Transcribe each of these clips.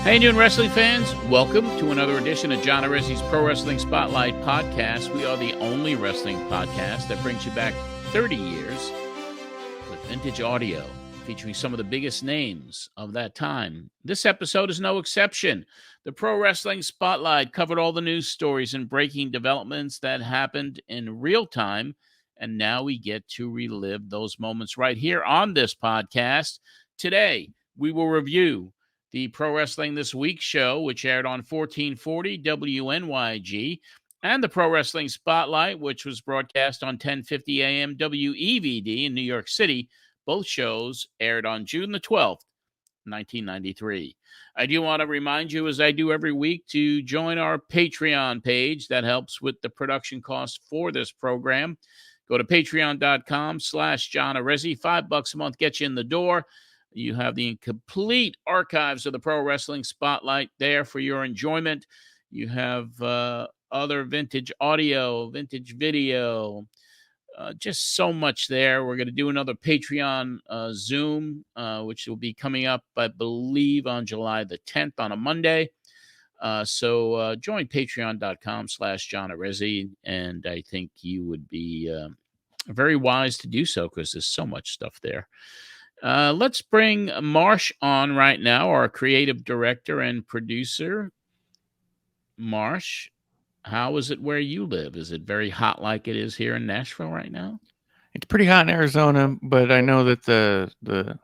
How you doing, wrestling fans? Welcome to another edition of John Arezzi's Pro Wrestling Spotlight podcast. We are the only wrestling podcast that brings you back 30 years with vintage audio featuring some of the biggest names of that time. This episode is no exception. The Pro Wrestling Spotlight covered all the news stories and breaking developments that happened in real time, and now we get to relive those moments right here on this podcast. Today, we will review the Pro Wrestling This Week show, which aired on 1440 WNYG, and the Pro Wrestling Spotlight, which was broadcast on 1050 AM WEVD in New York City. Both shows aired on June the 12th, 1993. I do want to remind you, as I do every week, to join our Patreon page. That helps with the production costs for this program. Go to patreon.com/John Arezzi. $5 a month gets you in the door. You have the complete archives of the Pro Wrestling Spotlight there for your enjoyment. You have other vintage audio, vintage video, just so much there. We're going to do another Patreon Zoom, which will be coming up, I believe, on July the 10th on a Monday. So join patreon.com/John Arezzi, and I think you would be very wise to do so because there's so much stuff there. Let's bring Marsh on right now, our creative director and producer. Marsh, how is it where you live? Is it very hot like it is here in Nashville right now? It's pretty hot in Arizona, but I know that the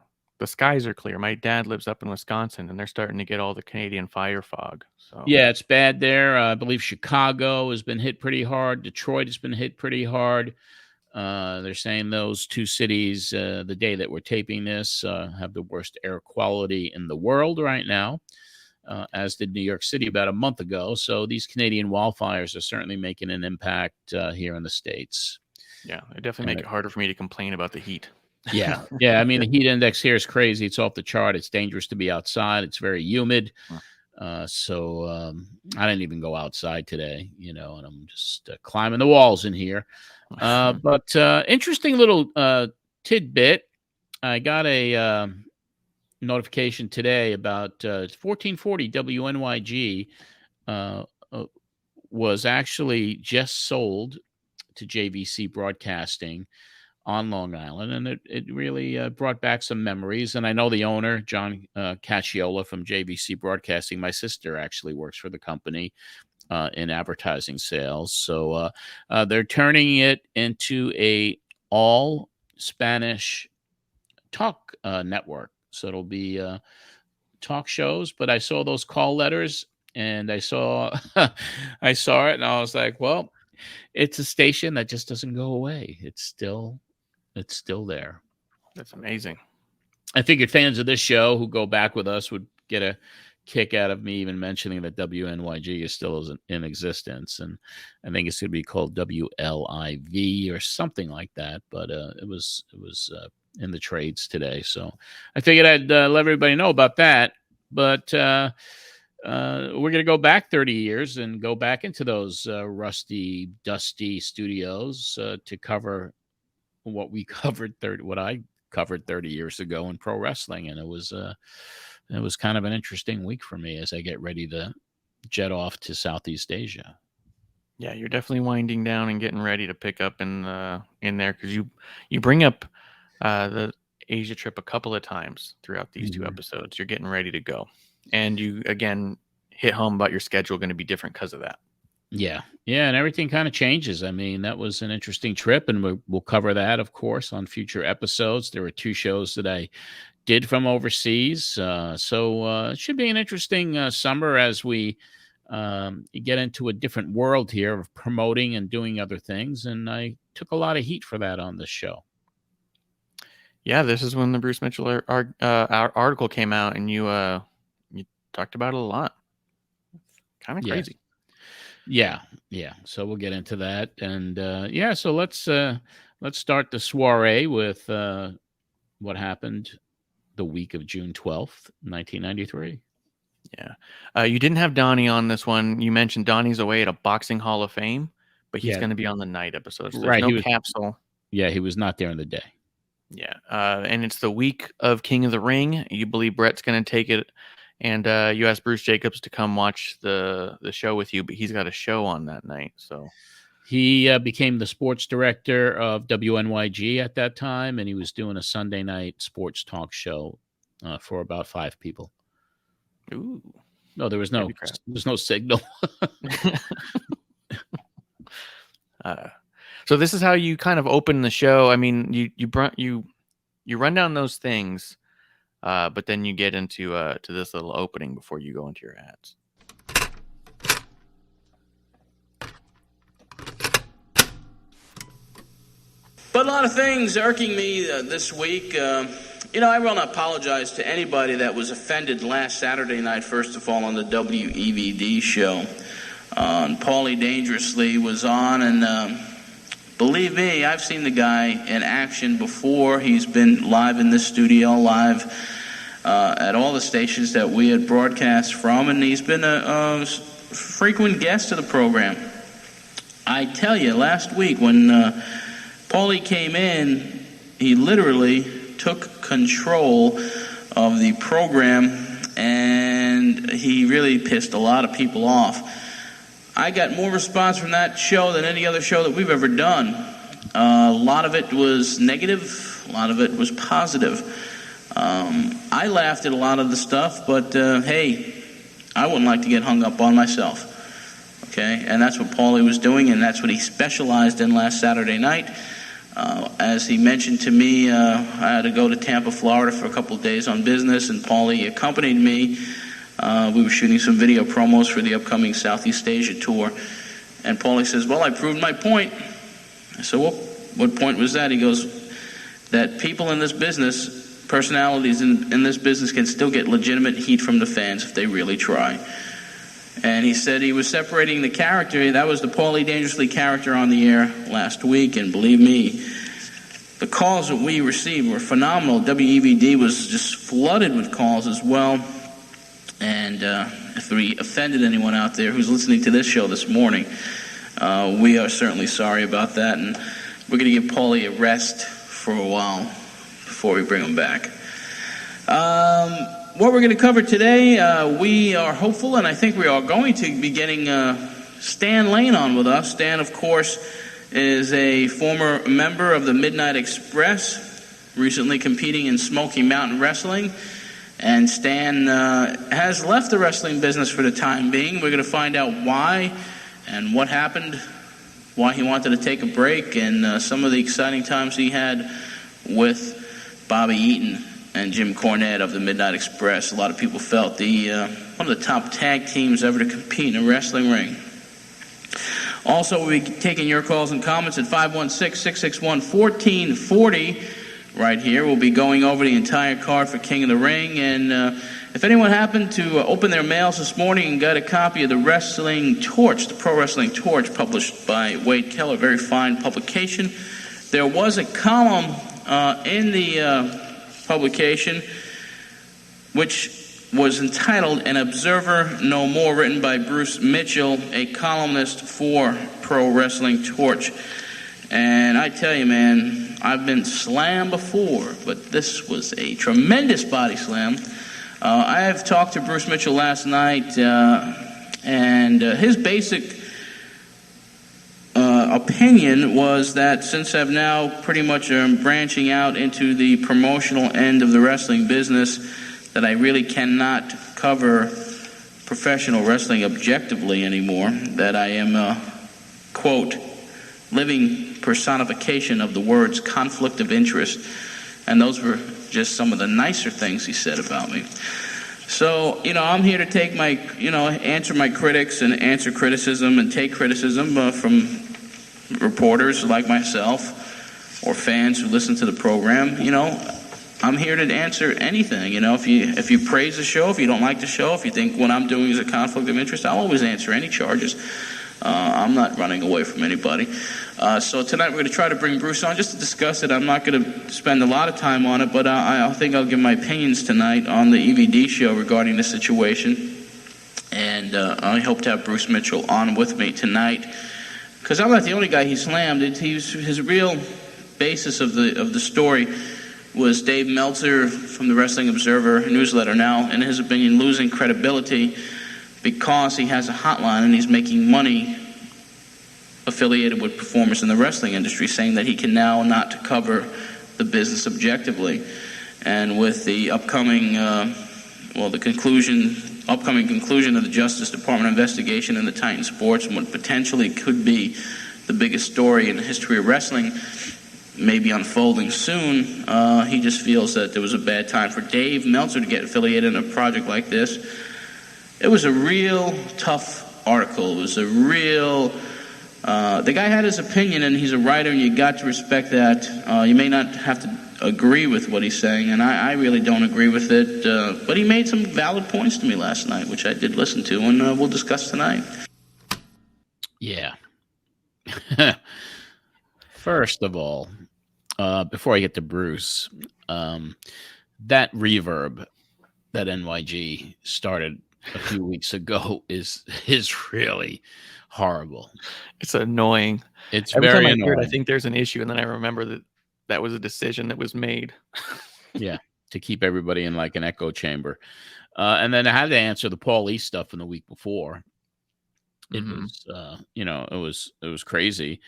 skies are clear. My dad lives up in Wisconsin, and they're starting to get all the Canadian fire fog. So yeah, it's bad there. I believe Chicago has been hit pretty hard. Detroit has been hit pretty hard. They're saying those two cities, the day that we're taping this, have the worst air quality in the world right now, as did New York City about a month ago. So these Canadian wildfires are certainly making an impact here in the States. Yeah, they definitely make it harder for me to complain about the heat. Yeah. I mean, the heat index here is crazy. It's off the chart. It's dangerous to be outside. It's very humid. So I didn't even go outside today, and I'm just climbing the walls in here. But interesting little tidbit. I got a notification today about 1440 WNYG was actually just sold to JVC Broadcasting on Long Island, and it really brought back some memories. And I know the owner, John Cacciola from JVC Broadcasting. My sister actually works for the company in advertising sales. So they're turning it into a all Spanish talk network. So it'll be talk shows, but I saw those call letters and I saw it and I was like, well, it's a station that just doesn't go away. It's still there. That's amazing. I figured fans of this show who go back with us would get a kick out of me even mentioning that WNYG is still in existence, and I think it's going to be called WLIV or something like that. But it was in the trades today, so I figured I'd let everybody know about that. But we're going to go back 30 years and go back into those rusty, dusty studios to cover what I covered 30 years ago in pro wrestling, and it was kind of an interesting week for me as I get ready to jet off to Southeast Asia. Yeah, you're definitely winding down and getting ready to pick up in there because you bring up the Asia trip a couple of times throughout these two episodes. You're getting ready to go, and you again hit home about your schedule going to be different because of that. Yeah, and everything kind of changes. I mean, that was an interesting trip, and we'll cover that, of course, on future episodes. There were two shows that I did from overseas. So it should be an interesting summer as we get into a different world here of promoting and doing other things. And I took a lot of heat for that on this show. Yeah, this is when the Bruce Mitchell article came out, and you talked about it a lot. Kind of crazy. Yeah. So we'll get into that. And so let's start the soiree with what happened the week of June 12th, 1993. Yeah. You didn't have Donnie on this one. You mentioned Donnie's away at a Boxing Hall of Fame, but he's going to be on the night episode. So there's no capsule. Yeah, he was not there in the day. Yeah. And it's the week of King of the Ring. You believe Brett's going to take it And you asked Bruce Jacobs to come watch the show with you, but he's got a show on that night. So he became the sports director of WNYG at that time, and he was doing a Sunday night sports talk show for about 5 people. Ooh. No, there's no signal. So this is how you kind of open the show. I mean, you run down those things, but then you get into to this little opening before you go into your ads. But a lot of things irking me this week. I want to apologize to anybody that was offended last Saturday night, first of all, on the WEVD show. Paulie Dangerously was on, and believe me, I've seen the guy in action before. He's been live in this studio, live at all the stations that we had broadcast from, and he's been a frequent guest of the program. I tell you, last week when Paulie came in, he literally took control of the program, and he really pissed a lot of people off. I got more response from that show than any other show that we've ever done. A lot of it was negative, a lot of it was positive. I laughed at a lot of the stuff, but hey, I wouldn't like to get hung up on myself. Okay, and that's what Paulie was doing, and that's what he specialized in last Saturday night. As he mentioned to me, I had to go to Tampa, Florida for a couple of days on business, and Paulie accompanied me. We were shooting some video promos for the upcoming Southeast Asia tour, and Paulie says, well, I proved my point. I said, well, what point was that? He goes, that people in this business, personalities in this business can still get legitimate heat from the fans if they really try. And he said he was separating the character. That was the Paulie Dangerously character on the air last week. And believe me, the calls that we received were phenomenal. WEVD was just flooded with calls as well. And if we offended anyone out there who's listening to this show this morning, we are certainly sorry about that. And we're going to give Paulie a rest for a while before we bring him back. What we're going to cover today, we are hopeful, and I think we are going to be getting Stan Lane on with us. Stan, of course, is a former member of the Midnight Express, recently competing in Smoky Mountain Wrestling. And Stan has left the wrestling business for the time being. We're going to find out why and what happened, why he wanted to take a break, and some of the exciting times he had with Bobby Eaton and Jim Cornette of the Midnight Express. A lot of people felt one of the top tag teams ever to compete in a wrestling ring. Also, we'll be taking your calls and comments at 516-661-1440. Right here, we'll be going over the entire card for King of the Ring. And if anyone happened to open their mails this morning and got a copy of the Wrestling Torch, the Pro Wrestling Torch, published by Wade Keller, very fine publication, there was a column in the publication which was entitled An Observer No More, written by Bruce Mitchell, a columnist for Pro Wrestling Torch. And I tell you, man, I've been slammed before, but this was a tremendous body slam. I have talked to Bruce Mitchell last night, and his basic opinion was that since I've now pretty much branching out into the promotional end of the wrestling business, that I really cannot cover professional wrestling objectively anymore, that I am, quote, living personification of the words conflict of interest. And those were just some of the nicer things he said about me. So, I'm here to take my, answer my critics and answer criticism and take criticism from reporters like myself or fans who listen to the program. I'm here to answer anything. If you praise the show, if you don't like the show, if you think what I'm doing is a conflict of interest, I'll always answer any charges. I'm not running away from anybody. So tonight we're going to try to bring Bruce on just to discuss it. I'm not going to spend a lot of time on it, but I think I'll give my opinions tonight on the EVD show regarding the situation. And I hope to have Bruce Mitchell on with me tonight, because I'm not the only guy he slammed. His real basis of the story was Dave Meltzer from the Wrestling Observer newsletter, now, in his opinion, losing credibility because he has a hotline and he's making money affiliated with performers in the wrestling industry, saying that he can now not cover the business objectively. And with the upcoming conclusion of the Justice Department investigation into Titan Sports and what potentially could be the biggest story in the history of wrestling, maybe unfolding soon, he just feels that there was a bad time for Dave Meltzer to get affiliated in a project like this. It was a real tough article. It was a real... the guy had his opinion, and he's a writer, and you got to respect that. You may not have to agree with what he's saying, and I really don't agree with it. But he made some valid points to me last night, which I did listen to, and we'll discuss tonight. Yeah. First of all, before I get to Bruce, that reverb that NYG started a few weeks ago is really horrible. It's annoying. It's Every very time annoying. I think there's an issue, and then I remember that was a decision that was made. Yeah, to keep everybody in like an echo chamber. And then I had to answer the Paul Lee stuff from the week before. It was, it was crazy.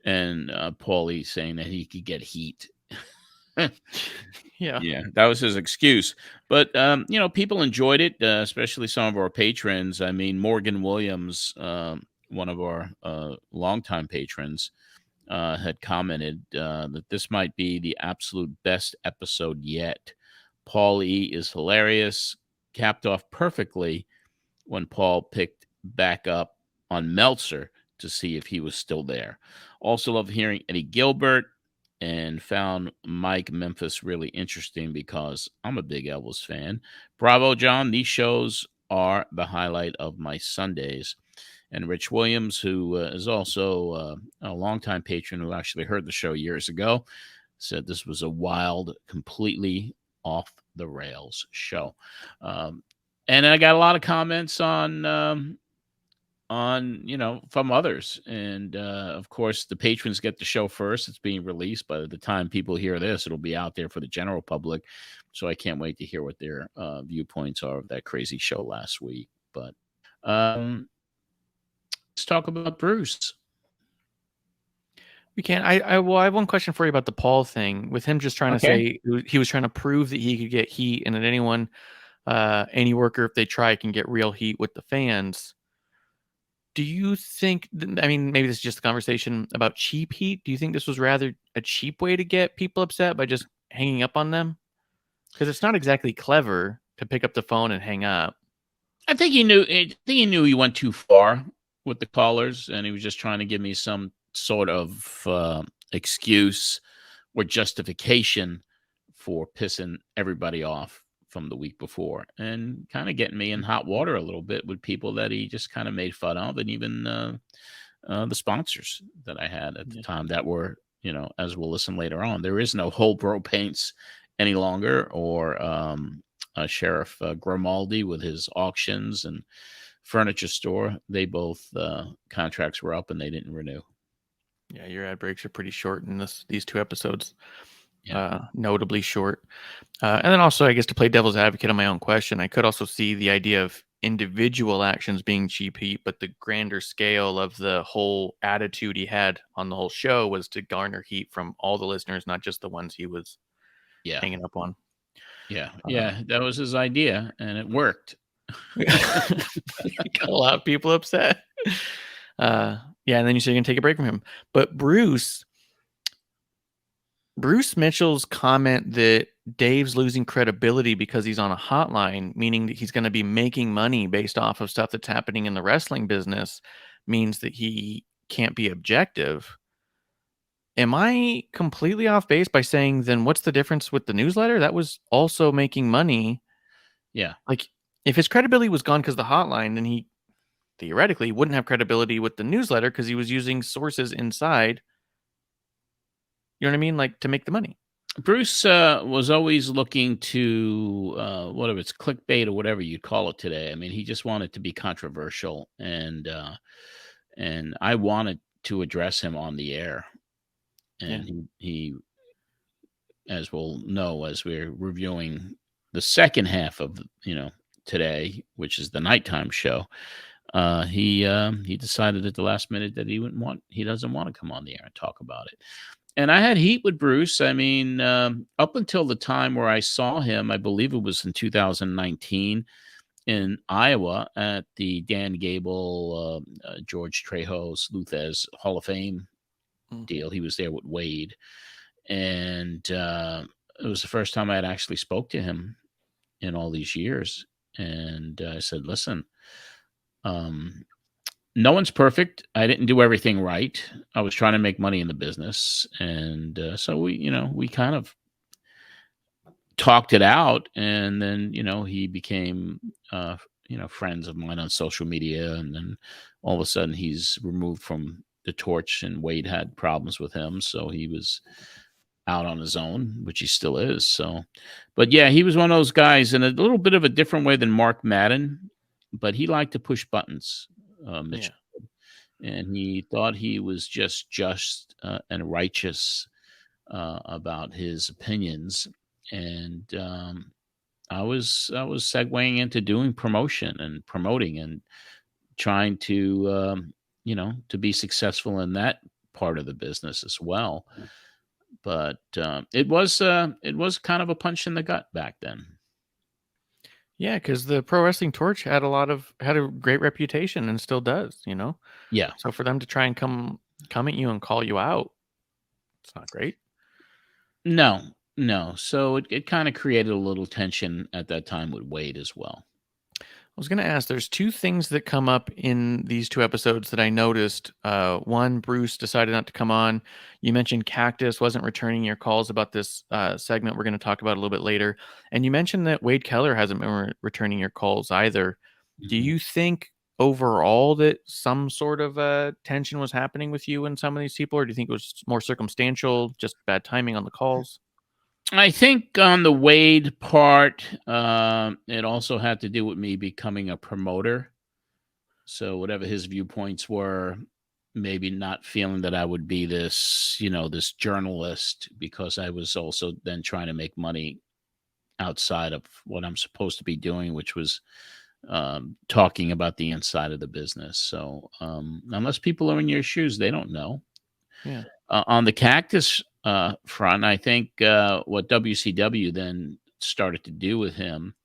And Paul Lee saying that he could get heat. Yeah, that was his excuse. But, people enjoyed it, especially some of our patrons. I mean, Morgan Williams, one of our longtime patrons, had commented that this might be the absolute best episode yet. Paul E. is hilarious, capped off perfectly when Paul picked back up on Meltzer to see if he was still there. Also love hearing Eddie Gilbert, and found Mike Memphis really interesting because I'm a big Elvis fan. Bravo, John. These shows are the highlight of my Sundays. And Rich Williams, who is also a longtime patron who actually heard the show years ago, said this was a wild, completely off the rails show. And I got a lot of comments on from others. And of course, the patrons get the show first. It's being released. By the time people hear this, it'll be out there for the general public. So I can't wait to hear what their viewpoints are of that crazy show last week. But let's talk about Bruce. We can't. I have one question for you about the Paul thing. With him just trying to say he was trying to prove that he could get heat, and that anyone, any worker, if they try, can get real heat with the fans. Do you think? I mean, maybe this is just a conversation about cheap heat. Do you think this was rather a cheap way to get people upset by just hanging up on them? Because it's not exactly clever to pick up the phone and hang up. I think he knew. He went too far with the callers, and he was just trying to give me some sort of excuse or justification for pissing everybody off from the week before, and kind of getting me in hot water a little bit with people that he just kind of made fun of, and even the sponsors that I had at the time that were, as we'll listen later on, there is no Holbro Paints any longer, or Sheriff Grimaldi with his auctions and furniture store. They both contracts were up and they didn't renew. Yeah, your ad breaks are pretty short in these two episodes. Notably short. And then also, I guess, to play devil's advocate on my own question, I could also see the idea of individual actions being cheap heat, but the grander scale of the whole attitude he had on the whole show was to garner heat from all the listeners, not just the ones he was hanging up on. Yeah, that was his idea, and it worked. Got a lot of people upset. And then you say you're going to take a break from him. But Bruce Mitchell's comment that Dave's losing credibility because he's on a hotline, meaning that he's going to be making money based off of stuff that's happening in the wrestling business, means that he can't be objective. Am I completely off base by saying, then what's the difference with the newsletter? That was also making money. Yeah. Like, if his credibility was gone because of the hotline, then he theoretically wouldn't have credibility with the newsletter because he was using sources inside. You know what I mean? Like, to make the money. Bruce was always looking to, whatever it's clickbait or whatever you call it today. I mean, he just wanted to be controversial, and I wanted to address him on the air. And he as we'll know as we're reviewing the second half of today, which is the nighttime show. He decided at the last minute that he doesn't want to come on the air and talk about it. And I had heat with Bruce. I mean, up until the time where I saw him, I believe it was in 2019 in Iowa at the Dan Gable, George Trejo, Sluthez Hall of Fame deal. He was there with Wade. And it was the first time I had actually spoke to him in all these years. And I said, listen, no one's perfect. I didn't do everything right. I was trying to make money in the business. And so we kind of talked it out. And then, he became, friends of mine on social media. And then all of a sudden he's removed from the torch, and Wade had problems with him. So he was out on his own, which he still is. So, but yeah, he was one of those guys in a little bit of a different way than Mark Madden, but he liked to push buttons, Mitch. Yeah. And he thought he was just and righteous about his opinions. And I was segueing into doing promotion and promoting and trying to, to be successful in that part of the business as well. But it was kind of a punch in the gut back then. Yeah, because the Pro Wrestling Torch had a great reputation and still does, Yeah. So for them to try and come at you and call you out, it's not great. No. So it kind of created a little tension at that time with Wade as well. I was going to ask, there's two things that come up in these two episodes that I noticed. One, Bruce decided not to come on. You mentioned Cactus wasn't returning your calls about this segment we're going to talk about a little bit later. And you mentioned that Wade Keller hasn't been returning your calls either. Mm-hmm. Do you think overall that some sort of tension was happening with you and some of these people, or do you think it was more circumstantial, just bad timing on the calls? I think on the Wade part, it also had to do with me becoming a promoter. So whatever his viewpoints were, maybe not feeling that I would be this, this journalist, because I was also then trying to make money outside of what I'm supposed to be doing, which was talking about the inside of the business. So unless people are in your shoes, they don't know. Yeah. On the Cactus front, I think what WCW then started to do with him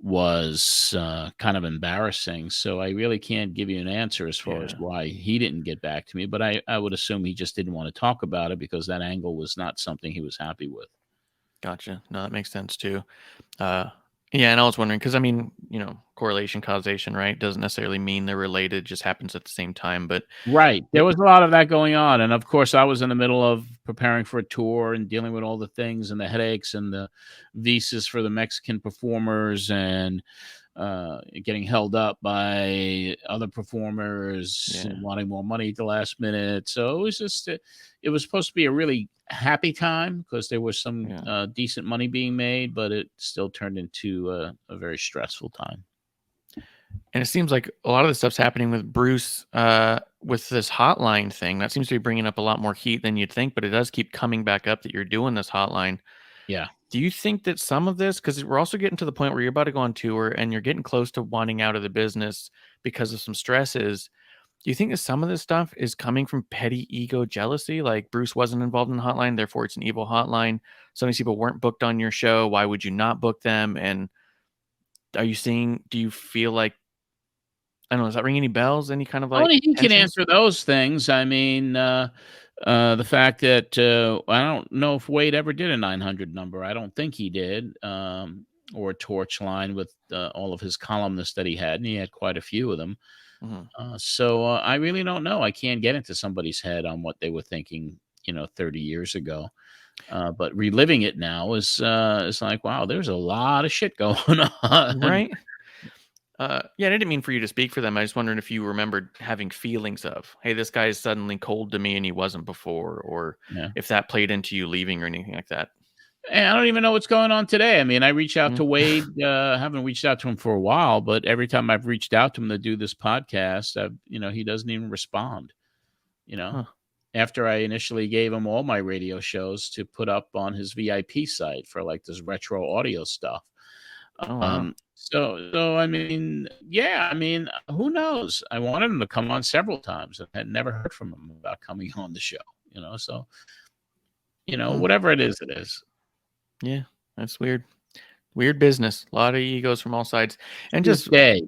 was kind of embarrassing. So I really can't give you an answer as far as why he didn't get back to me, but I would assume he just didn't want to talk about it because that angle was not something he was happy with. Gotcha. No, that makes sense too. Yeah, and I was wondering, because I mean, correlation, causation, right? Doesn't necessarily mean they're related, just happens at the same time. But right. There was a lot of that going on. And of course, I was in the middle of preparing for a tour and dealing with all the things and the headaches and the visas for the Mexican performers and getting held up by other performers and wanting more money at the last minute. So it was just, it was supposed to be a really happy time because there was some decent money being made, but it still turned into a very stressful time. And it seems like a lot of the stuff's happening with Bruce with this hotline thing. That seems to be bringing up a lot more heat than you'd think, but it does keep coming back up that you're doing this hotline. Yeah. Do you think that some of this, because we're also getting to the point where you're about to go on tour and you're getting close to wanting out of the business because of some stresses, do you think that some of this stuff is coming from petty ego jealousy? Like Bruce wasn't involved in the hotline, therefore it's an evil hotline. Some of these people weren't booked on your show. Why would you not book them? And do you feel like, I don't know, does that ring any bells? Any kind of like... Only he can answer those things. I mean, the fact that I don't know if Wade ever did a 900 number. I don't think he did, or a torch line with all of his columnists that he had, and he had quite a few of them. Mm-hmm. So I really don't know. I can't get into somebody's head on what they were thinking, 30 years ago. But reliving it now is like, wow, there's a lot of shit going on. Right. I didn't mean for you to speak for them. I just wondered if you remembered having feelings of, hey, this guy is suddenly cold to me and he wasn't before, or if that played into you leaving or anything like that. And I don't even know what's going on today. I mean, I reached out to Wade. Haven't reached out to him for a while, but every time I've reached out to him to do this podcast, he doesn't even respond. Huh. after I initially gave him all my radio shows to put up on his VIP site for like this retro audio stuff. Oh, wow. So I mean, yeah, I mean, who knows? I wanted him to come on several times and had never heard from him about coming on the show, so, whatever it is, it is. Yeah, that's weird. Weird business. A lot of egos from all sides. And This day.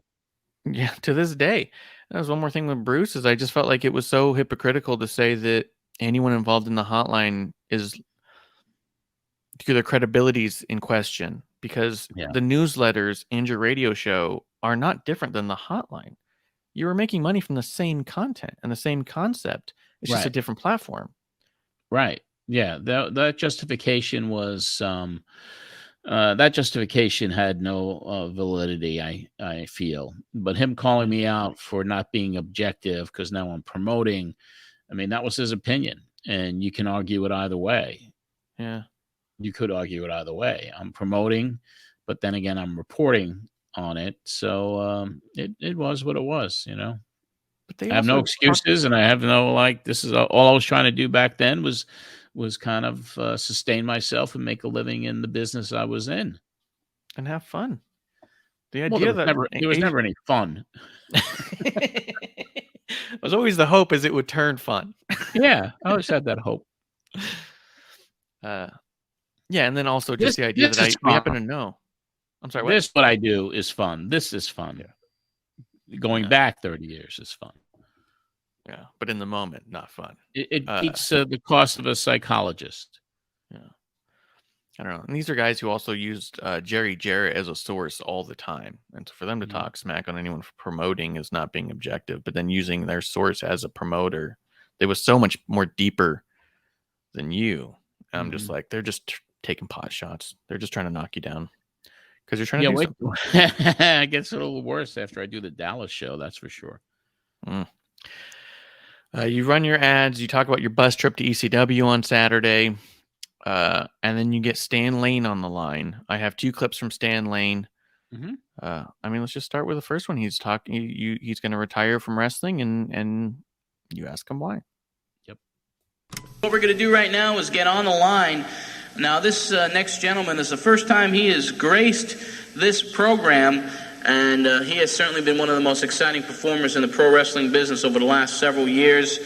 Yeah, to this day. That was one more thing with Bruce is I just felt like it was so hypocritical to say that anyone involved in the hotline is their credibility's in question because the newsletters and your radio show are not different than the hotline. You were making money from the same content and the same concept. It's just a different platform. Right. Yeah. That justification was that justification had no validity, I feel. But him calling me out for not being objective because now I'm promoting, I mean, that was his opinion. And you can argue it either way. Yeah. You could argue it either way. I'm promoting, but then again, I'm reporting on it. So it was what it was, But I have no excuses, and I have no, this is all I was trying to do back then was kind of sustain myself and make a living in the business I was in. And have fun. The idea there was never any fun. It was always the hope is it would turn fun. Yeah, I always had that hope. Yeah, and then also just the idea that we happen to know. I'm sorry, what? This, what I do, is fun. This is fun. Yeah. Going back 30 years is fun. Yeah, but in the moment, not fun. It eats the cost of a psychologist. Yeah. I don't know. And these are guys who also used Jerry Jarrett as a source all the time. And so for them to talk smack on anyone for promoting is not being objective, but then using their source as a promoter, they was so much more deeper than you. And I'm just like, they're just taking pot shots. They're just trying to knock you down because you're trying to do something. It gets a little worse after I do the Dallas show, that's for sure. You run your ads. You talk about your bus trip to ECW on Saturday. And then you get Stan Lane on the line. I have 2 clips from Stan Lane. I mean, let's just start with the first one. He's talking. He's going to retire from wrestling, and you ask him why. Yep. What we're going to do right now is get on the line. Now, this next gentleman is the first time he has graced this program, and he has certainly been one of the most exciting performers in the pro wrestling business over the last several years.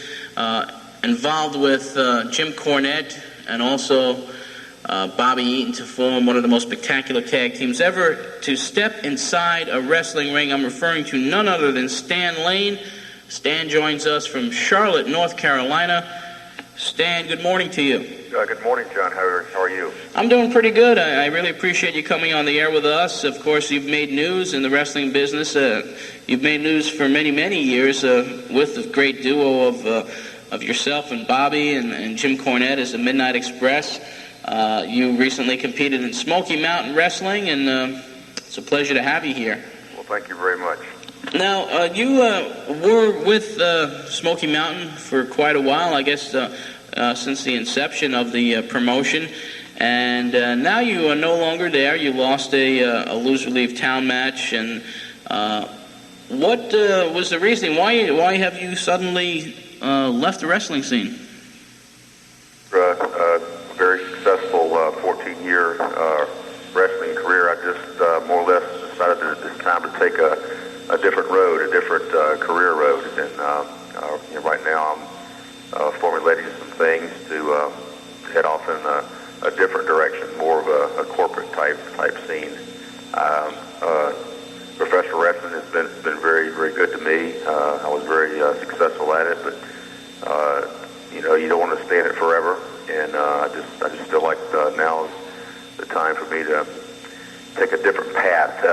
Involved with Jim Cornette and also Bobby Eaton to form one of the most spectacular tag teams ever to step inside a wrestling ring. I'm referring to none other than Stan Lane. Stan joins us from Charlotte, North Carolina. Stan, good morning to you. Good morning, John. How are you? I'm doing pretty good. I really appreciate you coming on the air with us. Of course, you've made news in the wrestling business. You've made news for many, many years with the great duo of yourself and Bobby and Jim Cornette as the Midnight Express. You recently competed in Smoky Mountain Wrestling, and it's a pleasure to have you here. Well, thank you very much. Now, you were with Smoky Mountain for quite a while, I guess, since the inception of the promotion. And now you are no longer there. You lost a loser-leave town match. And what was the reason? Why have you suddenly left the wrestling scene? Very successful 14-year wrestling career. I just more or less decided that it's time to take a different road, a different career road. And right now I'm formulating some things to head off in a different direction, more of a corporate type scene. Professional wrestling has been very, very good to me. I was very successful at it, but you don't want to stay in it forever. And I just feel like now is the time for me to take a different path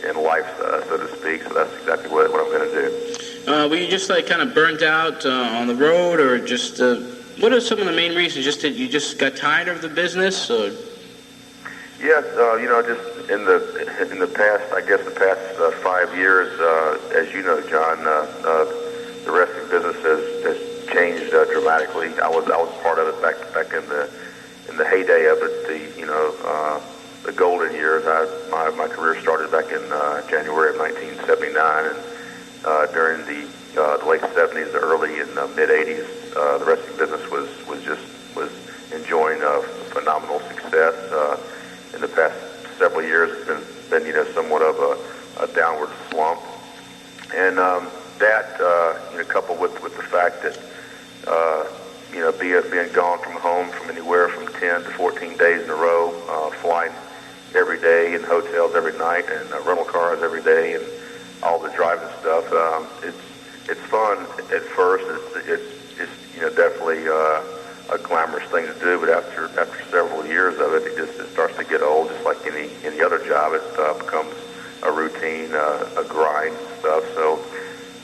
in life, so to speak. So that's exactly what I'm going to do. Were you just kind of burnt out on the road, or just what are some of the main reasons? Just that you just got tired of the business, or? Yes, just in the past, I guess the past 5 years, as you know, John, the wrestling business has changed dramatically. I was part of it back in the heyday of it. The golden years. My career started back in January of 1979, and during the late 70s, the early and mid 80s, the wrestling business was enjoying phenomenal success. In the past several years, it's been somewhat of a downward slump, and that coupled with the fact that being gone from home from anywhere from 10 to 14 days in a row, flying every day, and hotels every night, and rental cars every day, and all the driving stuff. It's fun at first. It's definitely a glamorous thing to do, but after several years of it, it starts to get old. Just like any other job, it becomes a routine, a grind and stuff. So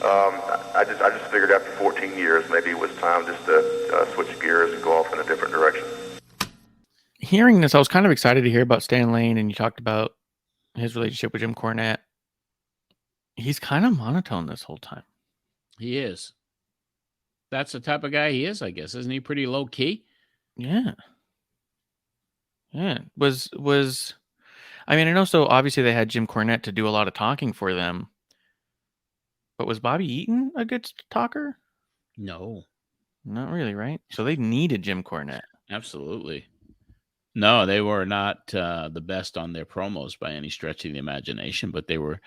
I just figured after 14 years, maybe it was time just to switch gears and go off in a different direction. Hearing this, I was kind of excited to hear about Stan Lane, and you talked about his relationship with Jim Cornette. He's kind of monotone this whole time. He is. That's the type of guy he is, I guess. Isn't he pretty low key? Yeah. Yeah. I mean, I know, so obviously they had Jim Cornette to do a lot of talking for them, but was Bobby Eaton a good talker? No. Not really, right? So they needed Jim Cornette. Absolutely. No, they were not the best on their promos by any stretch of the imagination, but they were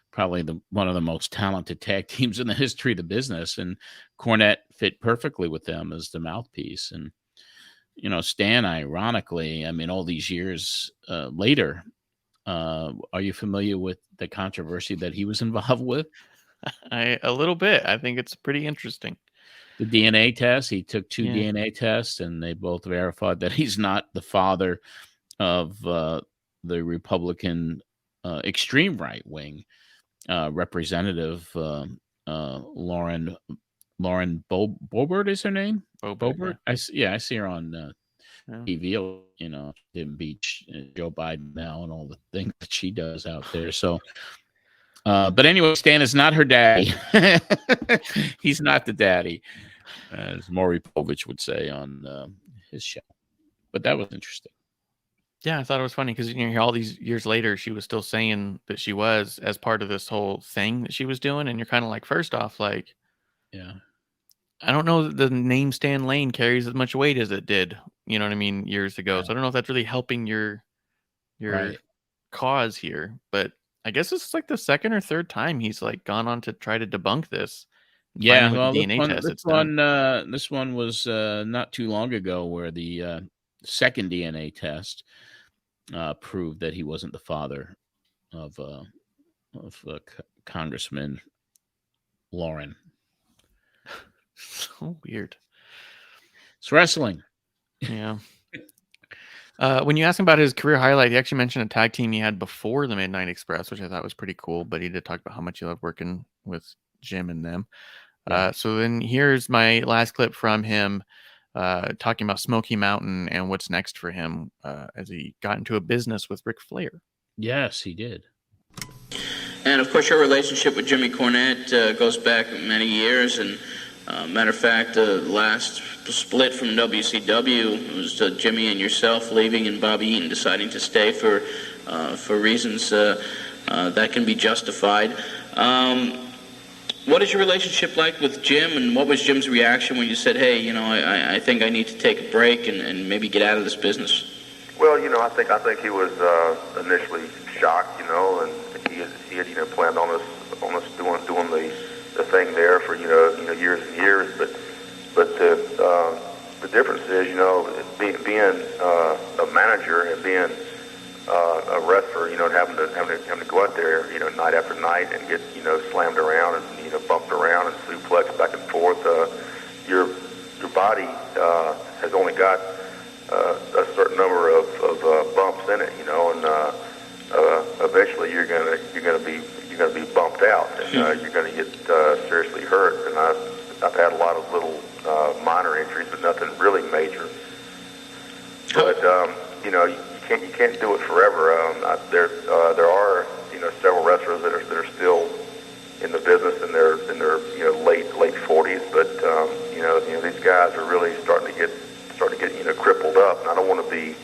probably one of the most talented tag teams in the history of the business, and Cornette fit perfectly with them as the mouthpiece. And Stan, ironically, I mean, all these years later, are you familiar with the controversy that he was involved with? A little bit. I think it's pretty interesting. The DNA test. He took two DNA tests, and they both verified that he's not the father of the Republican extreme right wing representative Lauren Boebert is her name. Boebert. Yeah. I see her on TV. Didn't beat Joe Biden now and all the things that she does out there. So. But anyway, Stan is not her daddy. He's not the daddy, as Maury Povich would say on his show. But that was interesting. Yeah, I thought it was funny because all these years later, she was still saying that she was as part of this whole thing that she was doing, and you're kind of like, first off, like, yeah, I don't know that the name Stan Lane carries as much weight as it did. You know what I mean? Years ago. Yeah. So I don't know if that's really helping your right. cause here, but. I guess this is like the second or third time he's like gone on to try to debunk this. Yeah, well, this one was not too long ago, where the second DNA test proved that he wasn't the father of Congressman Lauren. So weird. It's wrestling. Yeah. When you asked him about his career highlight, he actually mentioned a tag team he had before the Midnight Express, which I thought was pretty cool. But he did talk about how much he loved working with Jim and them. Yeah. So then here's my last clip from him talking about Smoky Mountain and what's next for him as he got into a business with Ric Flair. Yes, he did. And, of course, your relationship with Jimmy Cornette goes back many years. And, matter of fact, the last split from WCW was Jimmy and yourself leaving and Bobby Eaton deciding to stay for reasons that can be justified. What is your relationship like with Jim, and what was Jim's reaction when you said, hey, I think I need to take a break and maybe get out of this business? Well, I think he was initially shocked, and he had planned on us doing the thing there for years and years, but the difference is being a manager and being a wrestler, and having to go out there night after night and get slammed around and bumped around and suplexed back and forth. Your body has only got a certain number of bumps in it, and eventually you're gonna be bumped out, and you're gonna get seriously hurt. And I've had a lot of little minor injuries, but nothing really major. But you can't do it forever. There are several wrestlers that are still in the business in their late 40s, but these guys are really starting to get crippled up. And I don't want to be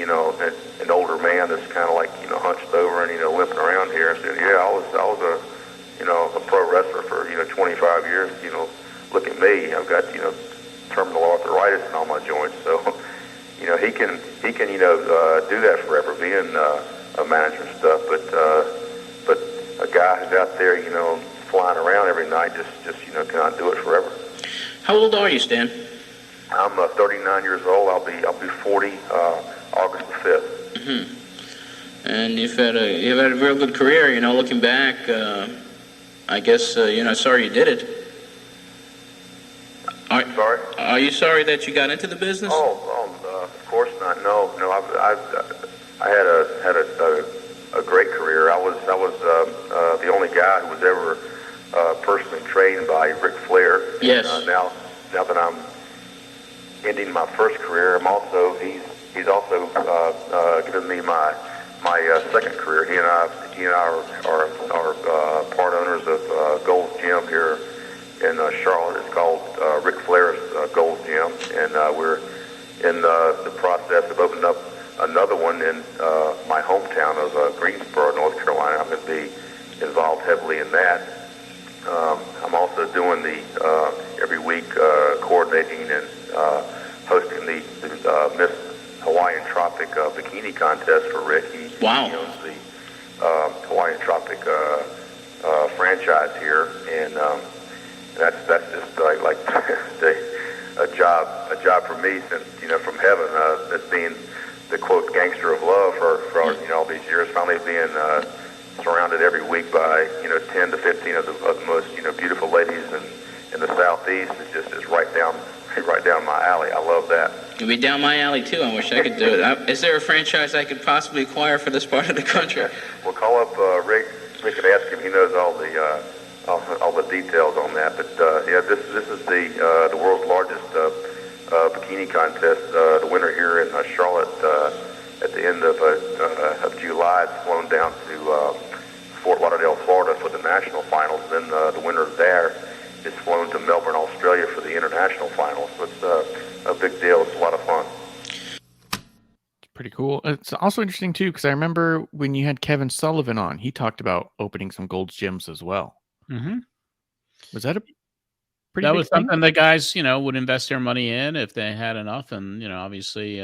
an older man that's kind of like hunched over and limping around here and saying, yeah, I was a pro wrestler for years, look at me. I've got, terminal arthritis in all my joints. So, he can do that forever, being a manager and stuff. But a guy who's out there, flying around every night, just cannot do it forever. How old are you, Stan? I'm 39 years old. I'll be 40 August the 5th. Mm-hmm. And you've had a real good career. Looking back, I guess you're not sorry you did it. Sorry? Are you sorry that you got into the business? Of course not. No. I had a great career. I was the only guy who was ever personally trained by Ric Flair. Yes. And, now that I'm ending my first career, he's also given me my second career. He and I are part owners of Gold's Gym here in Charlotte. It's called Ric Flair's Gold's Gym, and we're in the process of opening up another one in my hometown of Greensboro, North Carolina. I'm going to be involved heavily in that. I'm also doing the every week coordinating and hosting the Miss Hawaiian Tropic bikini contest for Rick. He owns the Hawaiian Tropic franchise here, and that's just like a job for me, since from heaven, as being the quote gangster of love for all these years, finally being surrounded every week by 10 to 15 of the most beautiful ladies in the Southeast is right down my alley. I love that. It'd be down my alley too. I wish I could do it. Is there a franchise I could possibly acquire for this part of the country? We'll call up Rick. We could ask him. He knows all the details on that. But this is the world's largest bikini contest. The winner here in Charlotte at the end of July, it's flown down to Fort Lauderdale, Florida for the national finals. Then the winner there is flown to Melbourne, Australia for the international finals. So it's a big deal. It's a lot of fun. Pretty cool. It's also interesting too, because I remember when you had Kevin Sullivan on, he talked about opening some Gold's Gyms as well. Mm-hmm. Was that a pretty that big was thing? something the guys would invest their money in if they had enough, and obviously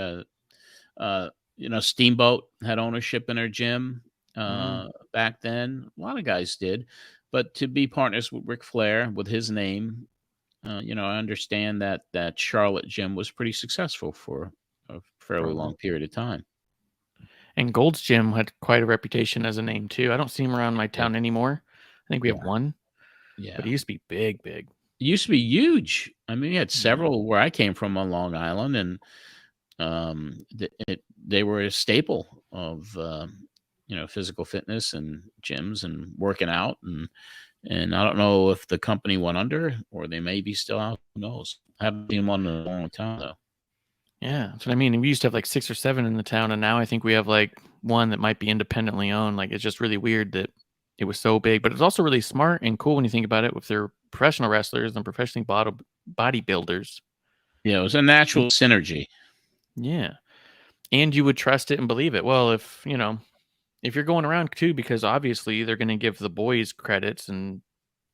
Steamboat had ownership in their gym back then. A lot of guys did, but to be partners with Ric Flair with his name, I understand that Charlotte gym was pretty successful for a fairly long period of time. And Gold's Gym had quite a reputation as a name too. I don't see him around my town anymore. I think we have one. Yeah. But it used to be big. It used to be huge. I mean, we had several where I came from on Long Island, and they were a staple of physical fitness and gyms and working out, and I don't know if the company went under or they may be still out. Who knows? I haven't seen one in a long time though. Yeah, that's what I mean. We used to have like 6 or 7 in the town, and now I think we have like one that might be independently owned. Like, it's just really weird that it was so big, but it's also really smart and cool when you think about it. If they're professional wrestlers and professionally bodybuilders, Yeah, it was a natural synergy. Yeah, and you would trust it and believe it. Well, if you're going around too, because obviously they're going to give the boys credits and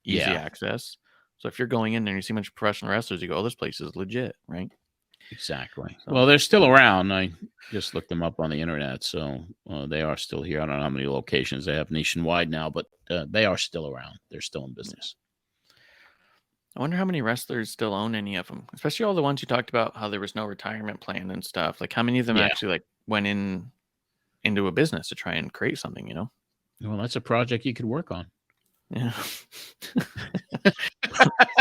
easy access. So if you're going in there and you see a bunch of professional wrestlers, you go, "Oh, this place is legit," right? Exactly. So, well, they're still around. I just looked them up on the internet, so they are still here. I don't know how many locations they have nationwide now, but they are still around. They're still in business. I wonder how many wrestlers still own any of them, especially all the ones you talked about, how there was no retirement plan and stuff. Like, how many of them actually like went into a business to try and create something, Well, that's a project you could work on. Yeah.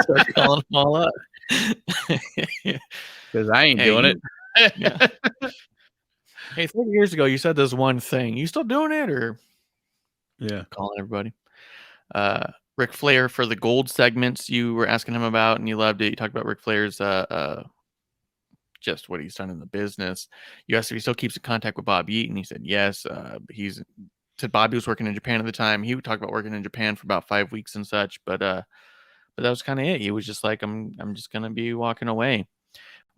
Start calling them all up. Because I ain't doing it. Yeah. Hey, 30 years ago, you said this one thing. You still doing it, or calling everybody? Ric Flair for the gold segments you were asking him about, and you loved it. You talked about Ric Flair's just what he's done in the business. You asked if he still keeps in contact with Bob Eaton. He said yes. He's said Bobby was working in Japan at the time. He would talk about working in Japan for about 5 weeks and such, but that was kind of it. He was just like, I'm just gonna be walking away.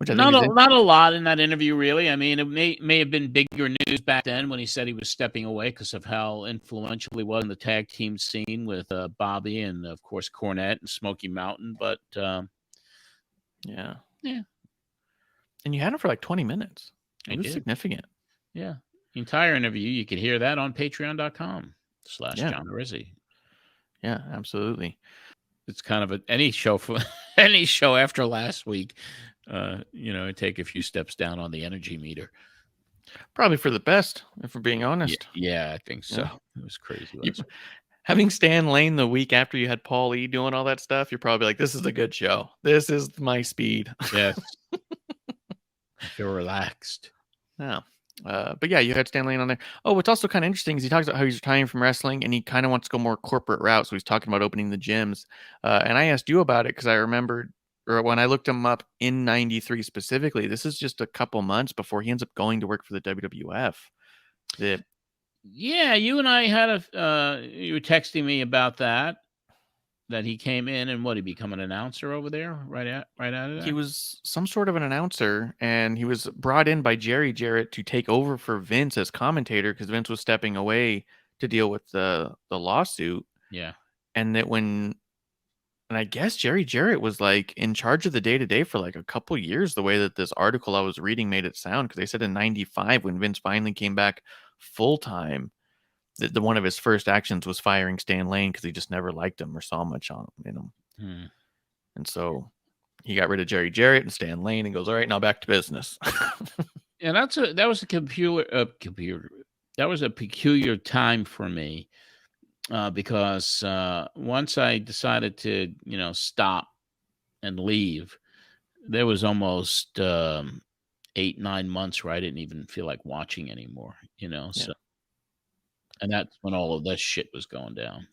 which I think not a lot in that interview, really. I mean, it may have been bigger news back then when he said he was stepping away because of how influential he was in the tag team scene with Bobby and, of course, Cornette and Smoky Mountain. But, yeah. Yeah. And you had him for like 20 minutes. It was did. significant. Yeah. The entire interview, you could hear that on patreon.com/John Arezzi. Yeah, absolutely. It's kind of any show after last week, take a few steps down on the energy meter. Probably for the best, if we're being honest. Yeah, I think so. Yeah. It was crazy. Having Stan Lane the week after you had Paul E doing all that stuff, you're probably like, this is a good show. This is my speed. Yes. I feel relaxed. Yeah. But yeah, you had Stan Lane on there. Oh, what's also kind of interesting is he talks about how he's retiring from wrestling and he kind of wants to go more corporate route. So he's talking about opening the gyms. And I asked you about it because I remembered, or when I looked him up in '93 specifically, this is just a couple months before he ends up going to work for the WWF. Yeah, you and I had you were texting me about that he came in and he become an announcer over there right out of that? He was some sort of an announcer, and he was brought in by Jerry Jarrett to take over for Vince as commentator because Vince was stepping away to deal with the lawsuit. Yeah. And I guess Jerry Jarrett was like in charge of the day-to-day for like a couple years, the way that this article I was reading made it sound, because they said in '95 when Vince finally came back full-time, the one of his first actions was firing Stan Lane because he just never liked him or saw much in him. And so he got rid of Jerry Jarrett and Stan Lane and goes, all right, now back to business. And that was a peculiar time for me because once I decided to, stop and leave, there was almost 8-9 months where I didn't even feel like watching anymore, so. And that's when all of this shit was going down.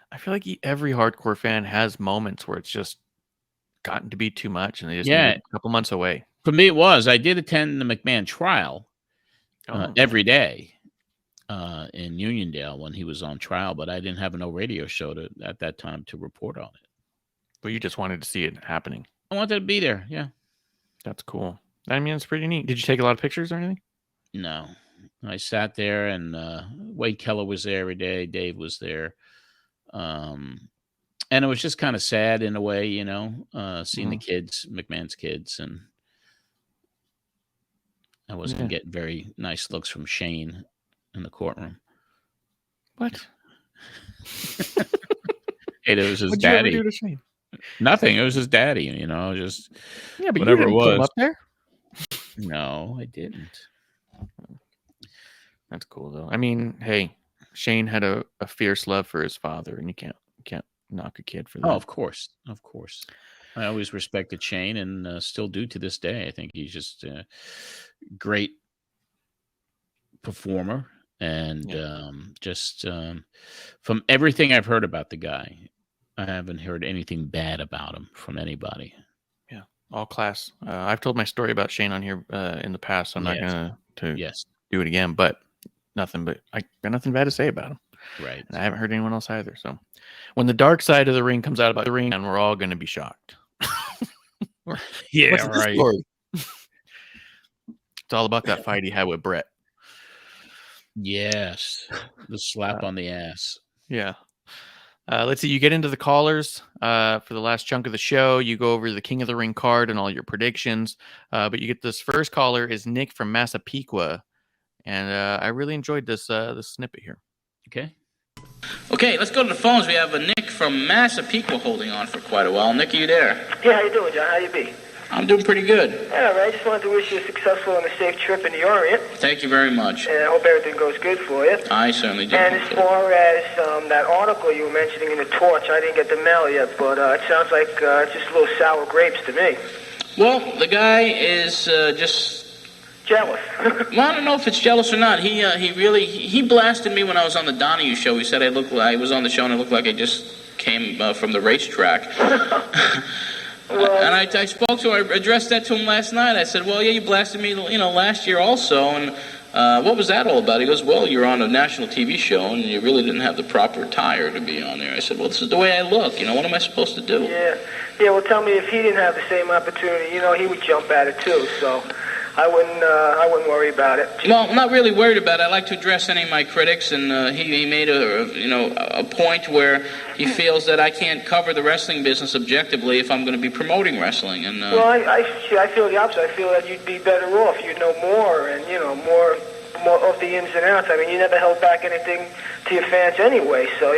I feel like every hardcore fan has moments where it's just gotten to be too much and they just need a couple months away. For me, it was. I did attend the McMahon trial every day in Uniondale when he was on trial, but I didn't have no radio show at that time to report on it. But you just wanted to see it happening. I wanted to be there, yeah. That's cool. I mean, it's pretty neat. Did you take a lot of pictures or anything? No. I sat there, and Wade Keller was there every day. Dave was there. And it was just kind of sad in a way, seeing the kids, McMahon's kids. And I wasn't getting very nice looks from Shane in the courtroom. What? Hey, it was his What'd daddy. You ever do to Shane? Nothing. It was his daddy, just but whatever you didn't it was. put him up there? No, I didn't. That's cool though. I mean, hey, Shane had a fierce love for his father, and you can't knock a kid for that. Oh, of course. I always respected Shane, and still do to this day. I think he's just a great performer, and from everything I've heard about the guy, I haven't heard anything bad about him from anybody. Yeah, all class. I've told my story about Shane on here in the past, so I'm not gonna do it again, but. I got nothing bad to say about him. Right. And I haven't heard anyone else either. So when the dark side of the ring comes out about the ring, and we're all going to be shocked. Yeah, what's right. Story? It's all about that fight he had with Brett. Yes. The slap on the ass. Yeah. Let's see. You get into the callers for the last chunk of the show. You go over the King of the Ring card and all your predictions. But you get this first caller is Nick from Massapequa. And I really enjoyed this snippet here. Okay, let's go to the phones. We have a Nick from Massapequa holding on for quite a while. Nick, are you there? Yeah, how you doing, John? How you be? I'm doing pretty good. Yeah, right. Just wanted to wish you a successful and a safe trip in the Orient. Thank you very much. And I hope everything goes good for you. I certainly do. And as far as that article you were mentioning in the Torch, I didn't get the mail yet, but it sounds like just little sour grapes to me. Well, the guy is just... jealous. Well, I don't know if it's jealous or not. He blasted me when I was on the Donahue show. He said I was on the show and I looked like I just came from the racetrack. And I spoke to him. I addressed that to him last night. I said, well, yeah, you blasted me, last year also. And what was that all about? He goes, well, you're on a national TV show, and you really didn't have the proper attire to be on there. I said, well, this is the way I look. What am I supposed to do? Yeah. Well, tell me, if he didn't have the same opportunity, he would jump at it too. So I wouldn't worry about it. Well, I'm not really worried about it. I like to address any of my critics, and he made a point where he feels that I can't cover the wrestling business objectively if I'm going to be promoting wrestling. And well, I feel the opposite. I feel that you'd be better off. You'd know more, and more of the ins and outs. I mean, you never held back anything to your fans anyway, so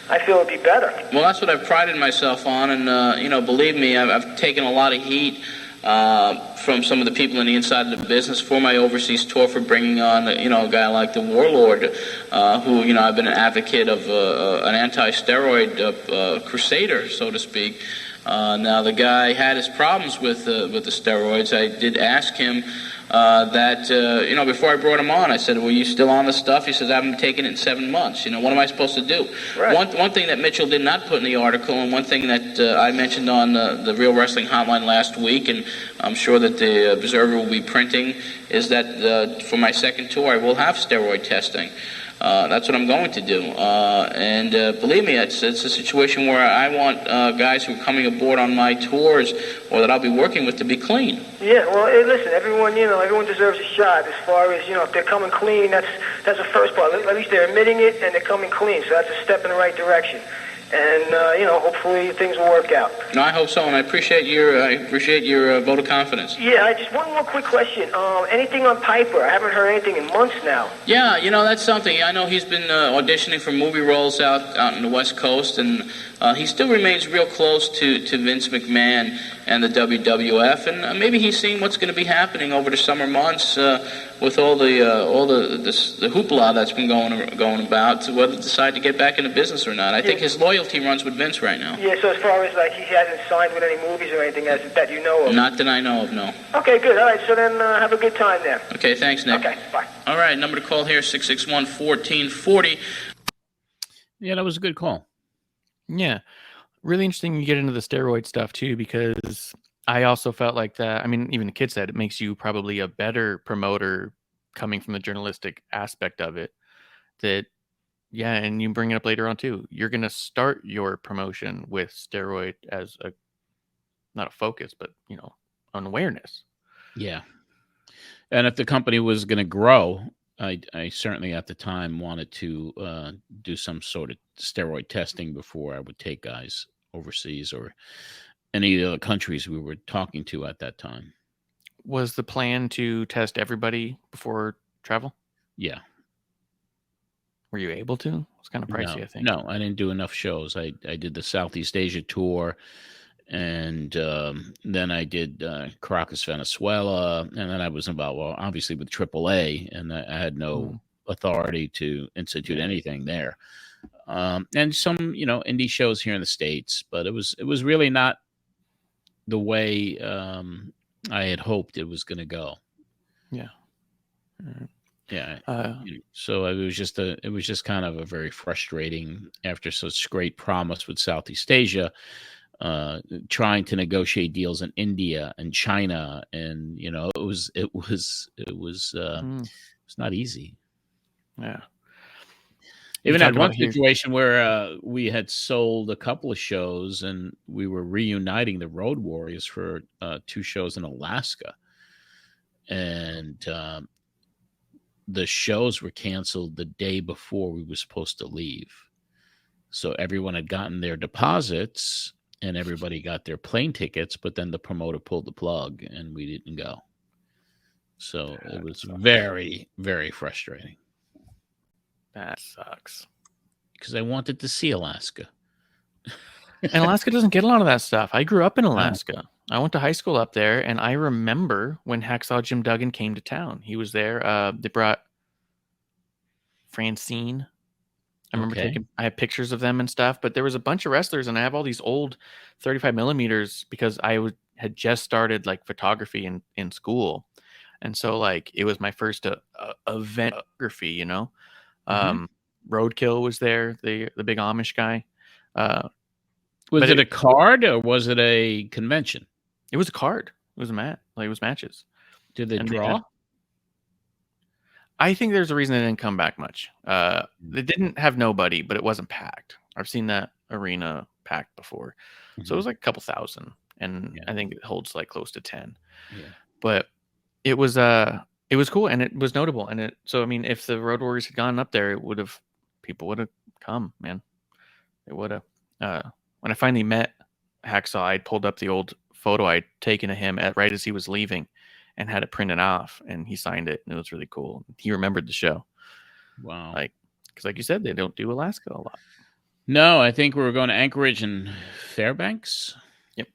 I feel it'd be better. Well, that's what I've prided myself on, and believe me, I've taken a lot of heat from some of the people on the inside of the business for my overseas tour, for bringing on a guy like the Warlord, who I've been an advocate of, an anti-steroid crusader, so to speak. Now the guy had his problems with the steroids. I did ask him that before I brought him on, I said, "Were you still on the stuff?" He says, "I haven't taken it in 7 months. What am I supposed to do?" Right. One thing that Mitchell did not put in the article, and one thing that I mentioned on the Real Wrestling Hotline last week, and I'm sure that the Observer will be printing, is that for my second tour, I will have steroid testing. That's what I'm going to do. And believe me, it's a situation where I want guys who are coming aboard on my tours or that I'll be working with to be clean. Yeah, well, hey, listen, everyone deserves a shot. As far as, if they're coming clean, that's the first part. At least they're admitting it and they're coming clean, so that's a step in the right direction. And, hopefully things will work out. No, I hope so, and I appreciate your vote of confidence. Yeah, just one more quick question. Anything on Piper? I haven't heard anything in months now. Yeah, that's something. I know he's been auditioning for movie roles out in the West Coast, and he still remains real close to Vince McMahon and the WWF, and maybe he's seeing what's going to be happening over the summer months with all the hoopla that's been going about, to whether to decide to get back into business or not. I think his loyalty runs with Vince right now. Yeah, so as far as he hasn't signed with any movies or anything that you know of? Not that I know of, no. Okay, good. All right, so then have a good time there. Okay, thanks, Nick. Okay, bye. All right, number to call here, 661-1440. Yeah, that was a good call. Yeah. Really interesting you get into the steroid stuff too, because I also felt like that. I mean, even the kid said it makes you probably a better promoter coming from the journalistic aspect of it. That, yeah, and you bring it up later on too. You're going to start your promotion with steroid as not a focus, but, an awareness. Yeah. And if the company was going to grow, I certainly at the time wanted to do some sort of steroid testing before I would take guys overseas or any of the other countries we were talking to at that time. Was the plan to test everybody before travel? Yeah. Were you able to? It's kind of pricey, I think. No, I didn't do enough shows. I did the Southeast Asia tour, and then I did Caracas, Venezuela, and then I was involved, obviously with AAA, and I had no authority to institute anything there. And some, indie shows here in the States, but it was really not the way I had hoped it was going to go. Yeah. Yeah. So it was just kind of a very frustrating, after such great promise with Southeast Asia, trying to negotiate deals in India and China, and it was not easy. Yeah. Even had one situation where we had sold a couple of shows, and we were reuniting the Road Warriors for 2 shows in Alaska, and the shows were canceled the day before we were supposed to leave. So everyone had gotten their deposits and everybody got their plane tickets, but then the promoter pulled the plug and we didn't go. So it was very, very frustrating. That sucks. Because I wanted to see Alaska. And Alaska doesn't get a lot of that stuff. I grew up in Alaska. I went to high school up there, and I remember when Hacksaw Jim Duggan came to town. He was there. They brought Francine. I remember I had pictures of them and stuff, but there was a bunch of wrestlers, and I have all these old 35 millimeters because I had just started photography in school. And so it was my first event photography, Roadkill was there, the big Amish guy. Was it a card or was it a convention? It was a card. It was a mat. It was matches. Did they draw? I think there's a reason they didn't come back much. They didn't have nobody, but it wasn't packed. I've seen that arena packed before. So it was like a couple thousand, and I think it holds like close to 10. Yeah. But it was cool, and it was notable. And so I mean, if the Road Warriors had gone up there, people would have come, man. They would have. When I finally met Hacksaw, I pulled up the old photo I'd taken of him right as he was leaving, and had it printed off, and he signed it, and it was really cool. He remembered the show. Wow. Because like you said, they don't do Alaska a lot. No, I think we were going to Anchorage and Fairbanks. Yep.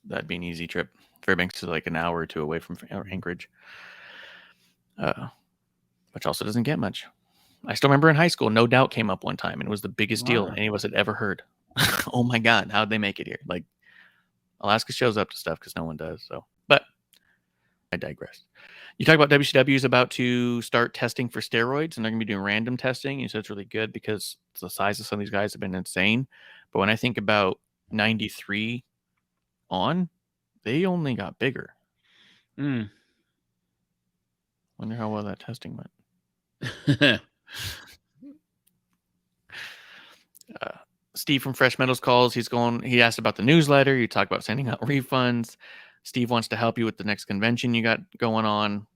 That'd be an easy trip. Fairbanks is like an hour or two away from Anchorage. Which also doesn't get much. I still remember in high school, No Doubt came up one time, and it was the biggest deal any of us had ever heard. Oh my God, how'd they make it here? Like, Alaska shows up to stuff because no one does. So, but I digress. You talk about WCW is about to start testing for steroids, and they're going to be doing random testing. You said it's really good because the size of some of these guys have been insane. But when I think about 93 on, they only got bigger. Wonder how well that testing went. Steve from Fresh Metals calls. He asked about the newsletter. You talk about sending out refunds. Steve wants to help you with the next convention you got going on.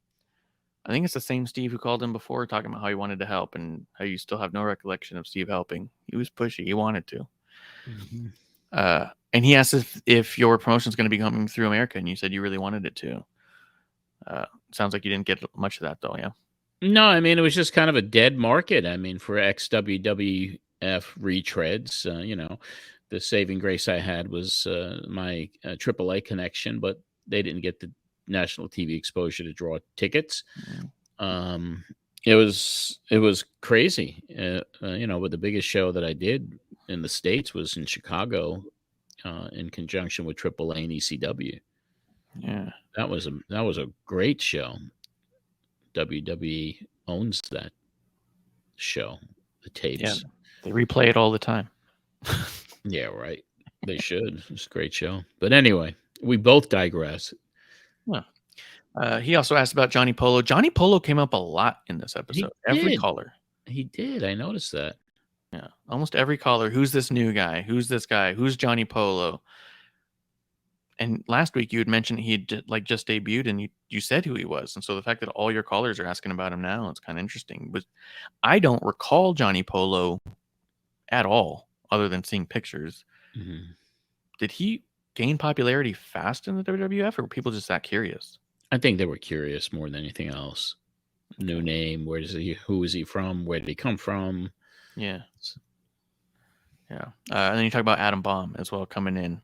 I think it's the same Steve who called him before, talking about how he wanted to help and how you still have no recollection of Steve helping. He was pushy. He wanted to. And he asked if your promotion is going to be coming through America, and you said you really wanted it to. Sounds like you didn't get much of that, though, yeah? No, I mean, it was just kind of a dead market. I mean, for ex-WWF retreads, the saving grace I had was my AAA connection, but they didn't get the national TV exposure to draw tickets. It was crazy. But the biggest show that I did in the States was in Chicago, in conjunction with AAA and ECW. Yeah, that was a great show. WWE owns that show, the tapes. Yeah, they replay it all the time. Yeah, right. They should. It's a great show. But anyway, we both digress. Yeah. He also asked about Johnny Polo. Johnny Polo came up a lot in this episode. Every caller. He did. I noticed that. Yeah. Almost every caller. Who's this new guy? Who's this guy? Who's Johnny Polo? And last week you had mentioned he had just debuted, and you said who he was. And so the fact that all your callers are asking about him now, it's kind of interesting. But I don't recall Johnny Polo at all, other than seeing pictures. Did he gain popularity fast in the WWF, or were people just that curious? I think they were curious more than anything else. New name, who is he from? Where did he come from? Yeah. Yeah. And then you talk about Adam Bomb as well coming in.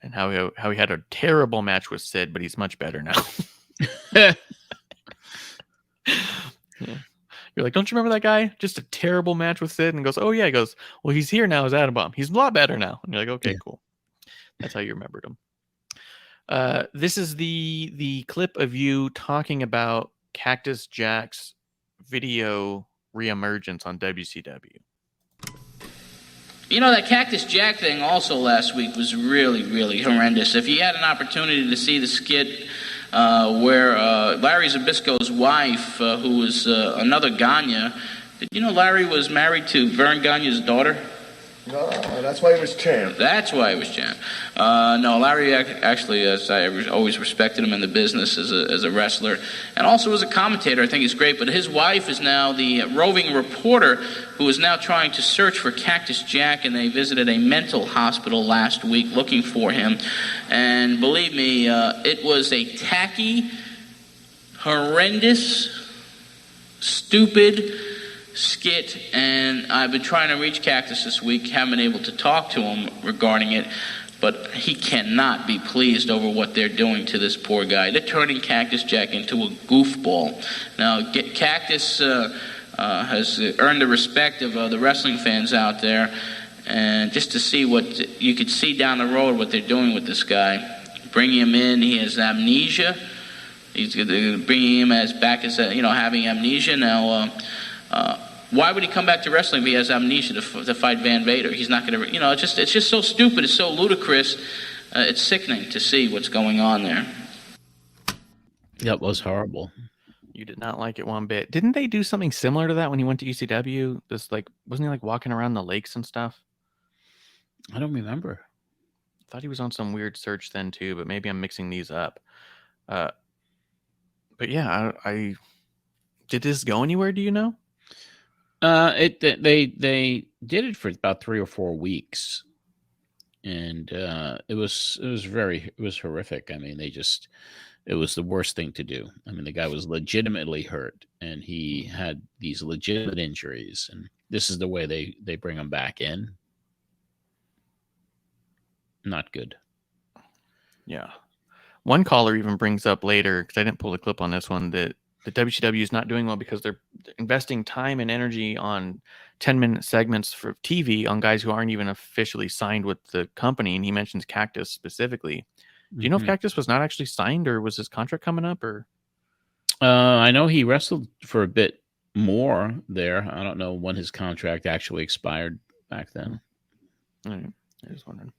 And how he had a terrible match with Sid, but he's much better now. Yeah. You're like, don't you remember that guy? Just a terrible match with Sid. And goes, oh, yeah. He goes, well, he's here now as Adam Bomb. He's a lot better now. And you're like, okay, cool. That's how you remembered him. This is the clip of you talking about Cactus Jack's video reemergence on WCW. That Cactus Jack thing also last week was really, really horrendous. If you had an opportunity to see the skit where Larry Zbyszko's wife, who was another Gagne, did you know Larry was married to Vern Gagne's daughter? No, that's why he was champ. That's why he was champ. No, Larry actually, as I always respected him in the business as a wrestler, and also as a commentator, I think he's great. But his wife is now the roving reporter who is now trying to search for Cactus Jack, and they visited a mental hospital last week looking for him. And believe me, it was a tacky, horrendous, stupid skit, and I've been trying to reach Cactus this week, haven't been able to talk to him regarding it, but he cannot be pleased over what they're doing to this poor guy. They're turning Cactus Jack into a goofball. Now, Cactus has earned the respect of the wrestling fans out there, and just to see what you could see down the road what they're doing with this guy. Bringing him in, he has amnesia. He's bringing him back as having amnesia. Now, why would he come back to wrestling if he has amnesia to fight Van Vader? He's not going to, it's just so stupid. It's so ludicrous. It's sickening to see what's going on there. That was horrible. You did not like it one bit. Didn't they do something similar to that when he went to ECW? This wasn't he like walking around the lakes and stuff? I don't remember. I thought he was on some weird search then too, but maybe I'm mixing these up. But yeah, I did this go anywhere? Do you know? They did it for about 3 or 4 weeks, and it was horrific. I mean, it was the worst thing to do. I mean, the guy was legitimately hurt, and he had these legitimate injuries, and this is the way they bring him back in. Not good. Yeah. One caller even brings up later, because I didn't pull the clip on this one, that the WCW is not doing well because they're investing time and energy on 10-minute segments for TV on guys who aren't even officially signed with the company. And he mentions Cactus specifically. Do you know if Cactus was not actually signed, or was his contract coming up? Or I know he wrestled for a bit more there. I don't know when his contract actually expired back then. I was wondering.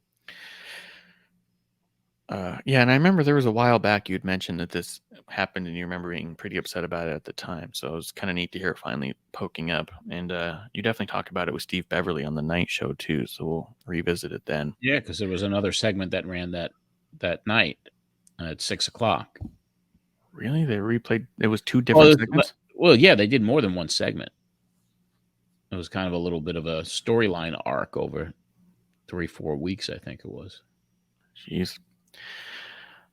Yeah, and I remember there was a while back you'd mentioned that this happened, and you remember being pretty upset about it at the time. So it was kind of neat to hear it finally poking up. And you definitely talked about it with Steve Beverly on the night show too. So we'll revisit it then. Yeah, because there was another segment that ran that night at 6:00. Really? They replayed? It was 2 different segments? Well, yeah, they did more than one segment. It was kind of a little bit of a storyline arc over 3-4 weeks, I think it was. Jeez.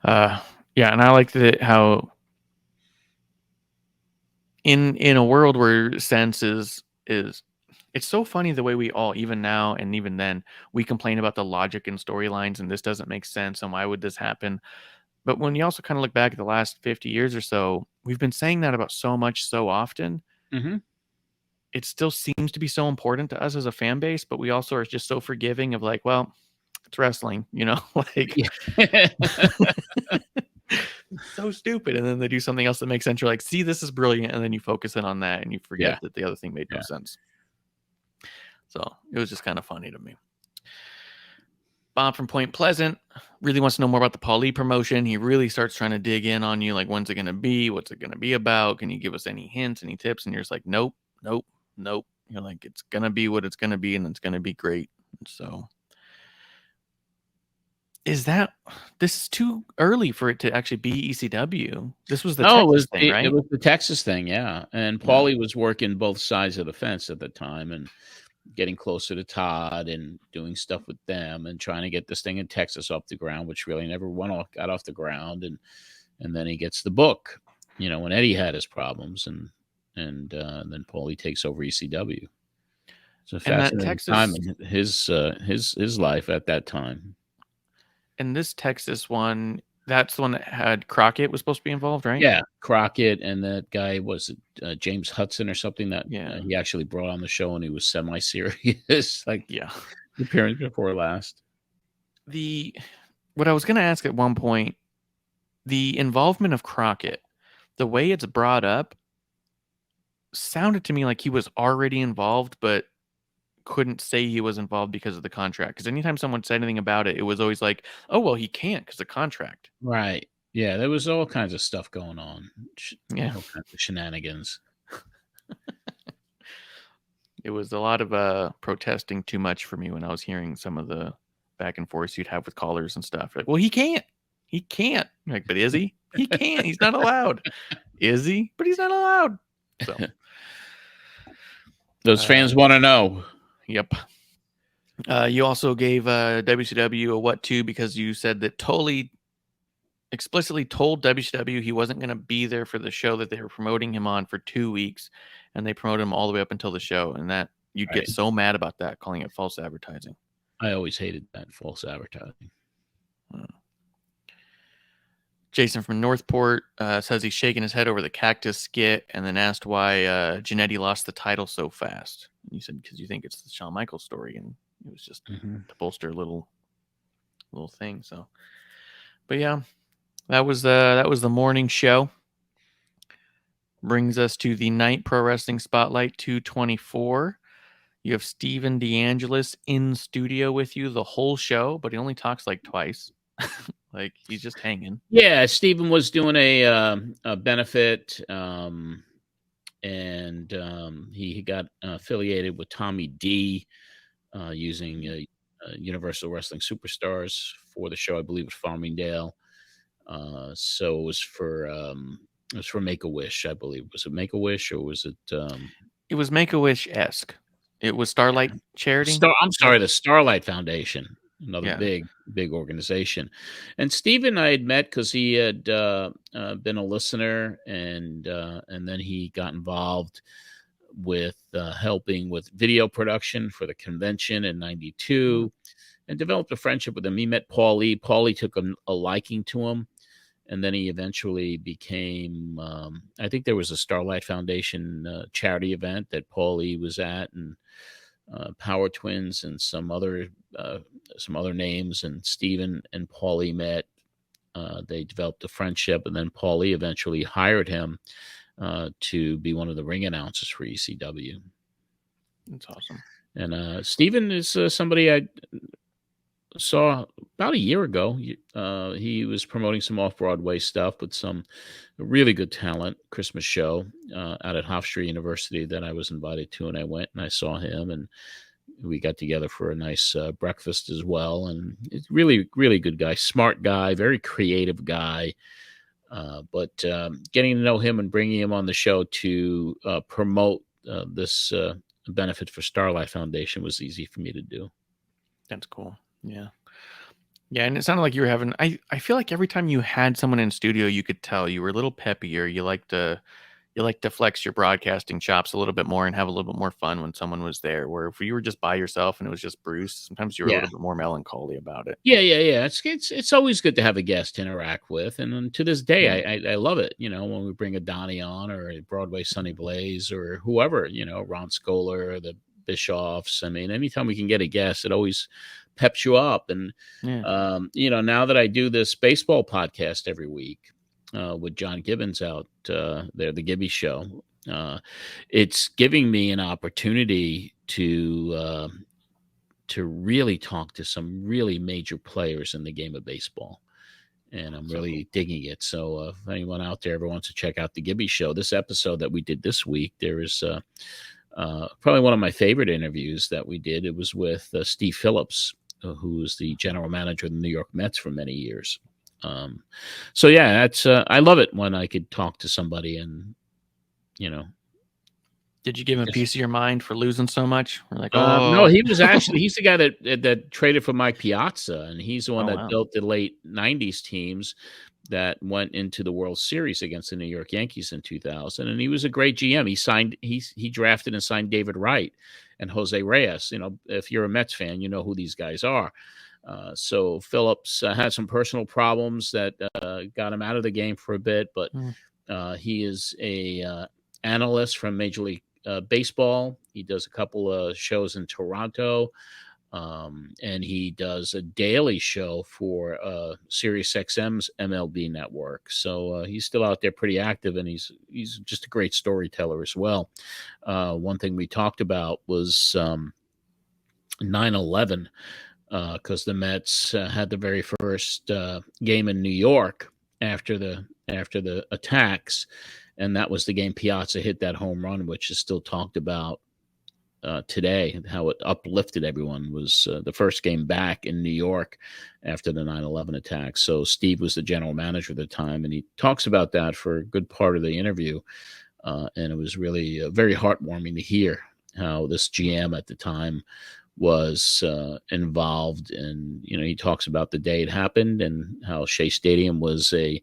Yeah, and I like how in a world where sense is it's so funny the way we all, even now and even then, we complain about the logic in storylines and this doesn't make sense and why would this happen. But when you also kind of look back at the last 50 years or so, we've been saying that about so much so often. Mm-hmm. It still seems to be so important to us as a fan base, but we also are just so forgiving of like, well, it's wrestling, like so stupid. And then they do something else that makes sense. You're like, see, this is brilliant. And then you focus in on that and you forget that the other thing made no sense. So it was just kind of funny to me. Bob from Point Pleasant really wants to know more about the Paul promotion. He really starts trying to dig in on you. Like, when's it going to be? What's it going to be about? Can you give us any hints, any tips? And you're just like, nope. You're like, it's going to be what it's going to be. And it's going to be great. So this is too early for it to actually be ECW. This was the Texas thing, right? It was the Texas thing, yeah. And Paulie was working both sides of the fence at the time and getting closer to Todd and doing stuff with them and trying to get this thing in Texas off the ground, which really never got off the ground. And then he gets the book, when Eddie had his problems, and then Paulie takes over ECW. It's a fascinating time in his life at that time. And this Texas one, that's the one that had Crockett was supposed to be involved, right? Yeah, Crockett and that guy, was it James Hudson or something that he actually brought on the show, and he was semi-serious, the appearance before last. What I was going to ask at one point, the involvement of Crockett, the way it's brought up, sounded to me like he was already involved, but couldn't say he was involved because of the contract. Because anytime someone said anything about it, it was always like, oh, well, he can't because the contract. Right. Yeah, there was all kinds of stuff going on. Yeah. All kinds of shenanigans. It was a lot of protesting too much for me when I was hearing some of the back and forth you'd have with callers and stuff. Like, well, he can't. He can't. I'm like, but is he? He can't. He's not allowed. Is he? But he's not allowed. So those fans want to know. Yep. You also gave WCW a what to because you said that Tully explicitly told WCW he wasn't going to be there for the show that they were promoting him on for 2 weeks, and they promoted him all the way up until the show, and that you'd get so mad about that, calling it false advertising. I always hated that, false advertising. Jason from Northport says he's shaking his head over the Cactus skit and then asked why Jannetty lost the title so fast. And you said because you think it's the Shawn Michaels story, and it was just to bolster a little thing. So, but yeah, that was the morning show. Brings us to the night pro wrestling spotlight 224. You have Steven DeAngelis in studio with you the whole show, but he only talks like twice. Like he's just hanging. Yeah, Steven was doing a benefit, and he got affiliated with Tommy D, using Universal Wrestling Superstars for the show. I believe it was Farmingdale. So it was for Make a Wish, I believe. Was it Make a Wish or was it? It was Make-A-Wish-esque. It was Starlight Charity. I'm sorry, the Starlite Foundation, another Yeah. big organization. And Steven I had met because he had been a listener, and then he got involved with helping with video production for the convention in '92, and developed a friendship with him. He met Paulie. Paulie took a liking to him, and then he eventually became. I think there was a Starlight Foundation charity event that Paulie was at, and Power Twins and some other names, and Steven and Paulie met. They developed a friendship, and then Paulie eventually hired him to be one of the ring announcers for ECW. That's awesome. And Steven is somebody I saw about a year ago. He was promoting some off-Broadway stuff with some really good talent, Christmas show out at Hofstra University that I was invited to, and I went and I saw him, and we got together for a nice breakfast as well. And it's really, really good guy, smart guy, very creative guy. But getting to know him and bringing him on the show to promote this benefit for Starlight Foundation was easy for me to do. That's cool. Yeah. Yeah, and it sounded like you were having I feel like every time you had someone in studio, you could tell you were a little peppier. You like to flex your broadcasting chops a little bit more and have a little bit more fun when someone was there. Where if you were just by yourself and it was just Bruce, sometimes you were a little bit more melancholy about it. Yeah. It's always good to have a guest to interact with, and to this day, I love it. You know, when we bring a Donnie on, or a Broadway Sonny Blaze, or whoever, you know, Ron Scholar, or the Bischoffs. I mean, anytime we can get a guest, it always peps you up. And you know, now that I do this baseball podcast every week with John Gibbons out there, the Gibby Show, it's giving me an opportunity to really talk to some really major players in the game of baseball. And I'm really digging it. So if anyone out there ever wants to check out the Gibby Show, this episode that we did this week, there is probably one of my favorite interviews that we did. It was with Steve Phillips, who was the general manager of the New York Mets for many years. So yeah, that's I love it when I could talk to somebody, and you know. Did you give him a piece of your mind for losing so much? We're like, no, he's the guy that traded for Mike Piazza, and he's the one that built the late '90s teams that went into the World Series against the New York Yankees in 2000. And he was a great GM. He drafted and signed David Wright and Jose Reyes. You know, if you're a Mets fan, you know who these guys are. So Phillips had some personal problems that got him out of the game for a bit, but he is a analyst from Major League Baseball. He does a couple of shows in Toronto, and he does a daily show for Sirius XM's MLB network. So he's still out there pretty active, and he's just a great storyteller as well. One thing we talked about was 9/11, because the Mets had the very first game in New York after the attacks. And that was the game Piazza hit that home run, which is still talked about today, how it uplifted everyone. Was the first game back in New York after the 9/11 attack. So Steve was the general manager at the time, and he talks about that for a good part of the interview. And it was really very heartwarming to hear how this GM at the time was involved. And, you know, he talks about the day it happened and how Shea Stadium was a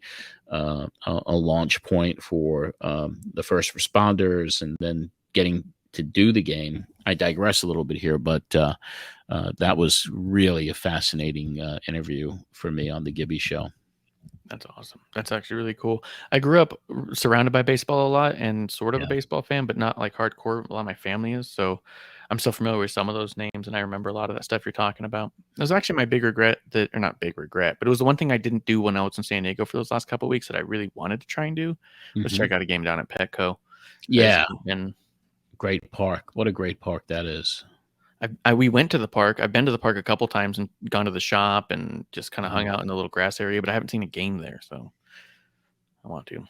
launch point for the first responders, and then getting to do the game. I digress a little bit here, but that was really a fascinating interview for me on the Gibby Show. That's awesome. That's actually really cool. I grew up surrounded by baseball a lot, and sort of a baseball fan, but not like hardcore. A lot of my family is, so I'm so familiar with some of those names, and I remember a lot of that stuff you're talking about. It was actually my big regret or not big regret, but it was the one thing I didn't do when I was in San Diego for those last couple of weeks that I really wanted to try and do. Was check out a game down at Petco. Yeah. And great park. What a great park that is. We went to the park. I've been to the park a couple times and gone to the shop and just kind of hung out in the little grass area, but I haven't seen a game there, so I want to.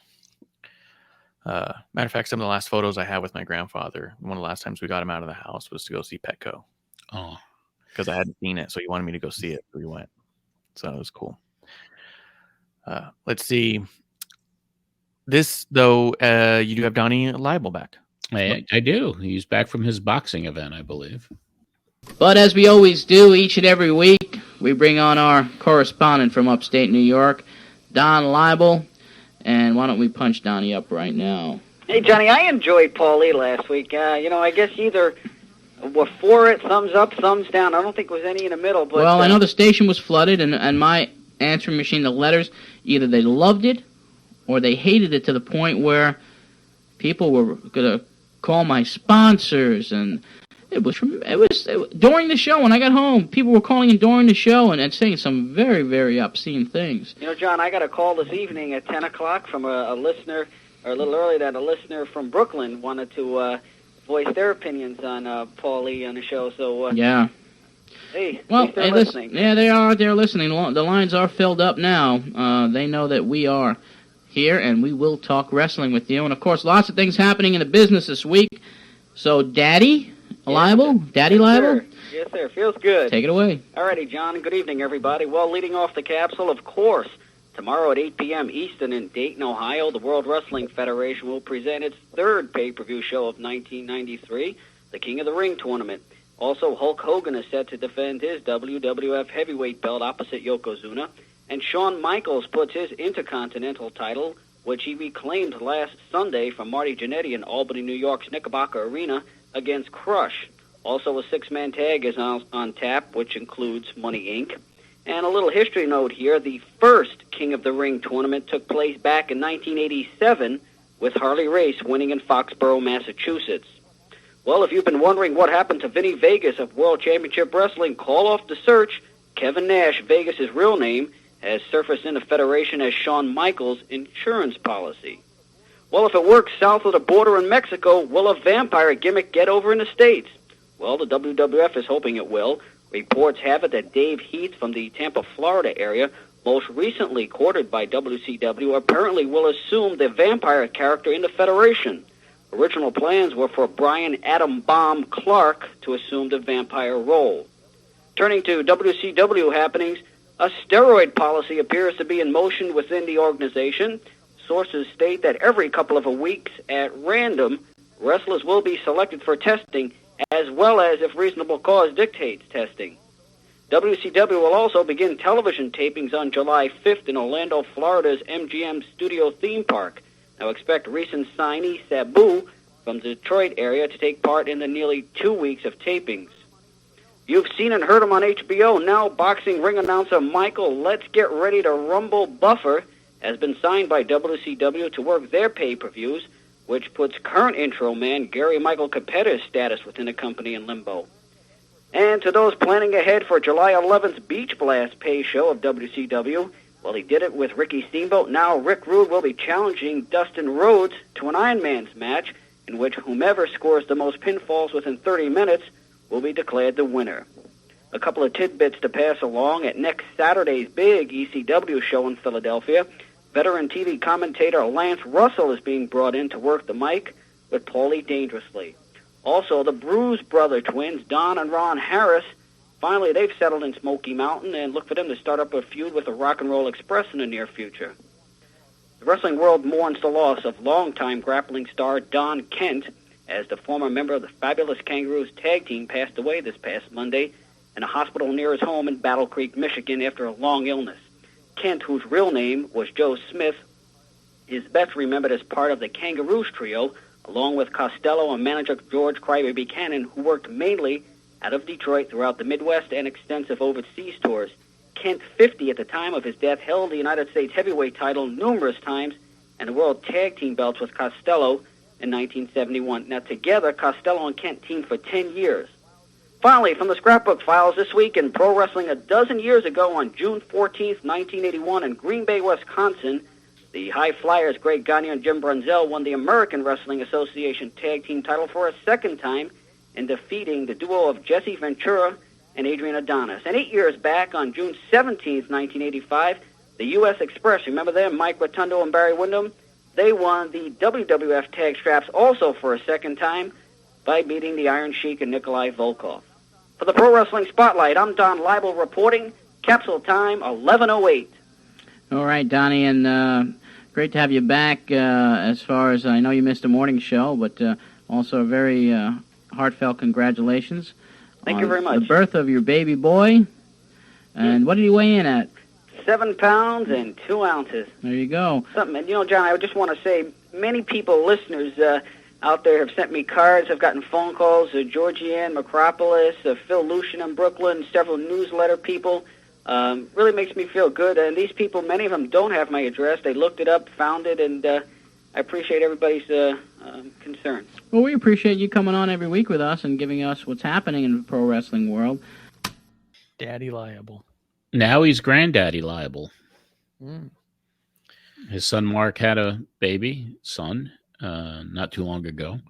Matter of fact, some of the last photos I have with my grandfather, one of the last times we got him out of the house was to go see Petco. Oh, because I hadn't seen it, so he wanted me to go see it. So we went. So it was cool. Let's see. This, though, you do have Donnie Liable back. I do. He's back from his boxing event, I believe. But as we always do each and every week, we bring on our correspondent from upstate New York, Don Liable. And why don't we punch Donnie up right now? Hey, Johnny, I enjoyed Paulie last week. I guess either were for it, thumbs up, thumbs down. I don't think there was any in the middle. But well, I know the station was flooded, and my answering machine, the letters, either they loved it or they hated it to the point where people were going to call my sponsors, and it was during the show when I got home. People were calling in during the show and saying some very, very obscene things. John, I got a call this evening at 10 o'clock from a listener, or a little earlier than a listener from Brooklyn wanted to voice their opinions on Paulie on the show. So yeah. Hey, well, they're listening. Yeah, they are out there listening. The lines are filled up now. They know that we are here, and we will talk wrestling with you. And, of course, lots of things happening in the business this week. So, Daddy Liable? Daddy Liable? Yes, sir. Feels good. Take it away. All righty, John. Good evening, everybody. Well, leading off the capsule, of course, tomorrow at 8 p.m. Eastern in Dayton, Ohio, the World Wrestling Federation will present its third pay-per-view show of 1993, the King of the Ring tournament. Also, Hulk Hogan is set to defend his WWF heavyweight belt opposite Yokozuna, and Shawn Michaels puts his Intercontinental title, which he reclaimed last Sunday from Marty Jannetty in Albany, New York's Knickerbocker Arena, against Crush. Also, a six-man tag is on tap, which includes Money Inc. And a little history note here, the first King of the Ring tournament took place back in 1987, with Harley Race winning in Foxborough, Massachusetts. Well, if you've been wondering what happened to Vinny Vegas of World Championship Wrestling, call off the search. Kevin Nash, Vegas' real name, has surfaced in the Federation as Shawn Michaels' insurance policy. Well, if it works south of the border in Mexico, will a vampire gimmick get over in the States? Well, the WWF is hoping it will. Reports have it that Dave Heath from the Tampa, Florida area, most recently courted by WCW, apparently will assume the vampire character in the Federation. Original plans were for Brian Adam Bomb Clark to assume the vampire role. Turning to WCW happenings, a steroid policy appears to be in motion within the organization. Sources state that every couple of weeks at random, wrestlers will be selected for testing, as well as if reasonable cause dictates testing. WCW will also begin television tapings on July 5th in Orlando, Florida's MGM Studio theme park. Now expect recent signee Sabu from the Detroit area to take part in the nearly 2 weeks of tapings. You've seen and heard him on HBO. Now boxing ring announcer Michael Let's Get Ready to Rumble Buffer has been signed by WCW to work their pay-per-views, which puts current intro man Gary Michael Capetta's status within the company in limbo. And to those planning ahead for July 11th Beach Blast pay show of WCW, well, he did it with Ricky Steamboat. Now Rick Rude will be challenging Dustin Rhodes to an Iron Man's match, in which whomever scores the most pinfalls within 30 minutes will be declared the winner. A couple of tidbits to pass along. At next Saturday's big ECW show in Philadelphia, veteran TV commentator Lance Russell is being brought in to work the mic with Paulie Dangerously. Also, the Bruise Brother twins, Don and Ron Harris, finally they've settled in Smoky Mountain, and look for them to start up a feud with the Rock and Roll Express in the near future. The wrestling world mourns the loss of longtime grappling star Don Kent, as the former member of the Fabulous Kangaroos tag team passed away this past Monday in a hospital near his home in Battle Creek, Michigan, after a long illness. Kent, whose real name was Joe Smith, is best remembered as part of the Kangaroos trio, along with Costello and manager George Crybaby Cannon, who worked mainly out of Detroit throughout the Midwest and extensive overseas tours. Kent, 50 at the time of his death, held the United States heavyweight title numerous times and the world tag team belts with Costello in 1971. Now, together, Costello and Kent teamed for 10 years. Finally, from the scrapbook files this week in pro wrestling, a dozen years ago on June 14th, 1981 in Green Bay, Wisconsin, the High Flyers, Greg Gagne and Jim Brunzell, won the American Wrestling Association tag team title for a second time in defeating the duo of Jesse Ventura and Adrian Adonis. And 8 years back, on June 17th, 1985, the U.S. Express, remember them, Mike Rotundo and Barry Windham? They won the WWF tag straps also for a second time by beating the Iron Sheik and Nikolai Volkov. For the Pro Wrestling Spotlight, I'm Don Leibel reporting. Capsule time, 11:08. All right, Donnie, and great to have you back. As far as I know, you missed the morning show, but also a very heartfelt congratulations. Thank you very much. The birth of your baby boy. And what did he weigh in at? 7 pounds and 2 ounces. There you go. Something, and John, I just want to say, many people, listeners out there, have sent me cards. I've gotten phone calls. Georgianne Macropolis, Phil Lucian in Brooklyn, several newsletter people. Really makes me feel good. And these people, many of them don't have my address. They looked it up, found it, and I appreciate everybody's concern. Well, we appreciate you coming on every week with us and giving us what's happening in the pro wrestling world. Daddy liable. Now he's granddaddy liable. Mm. His son Mark had a baby son not too long ago.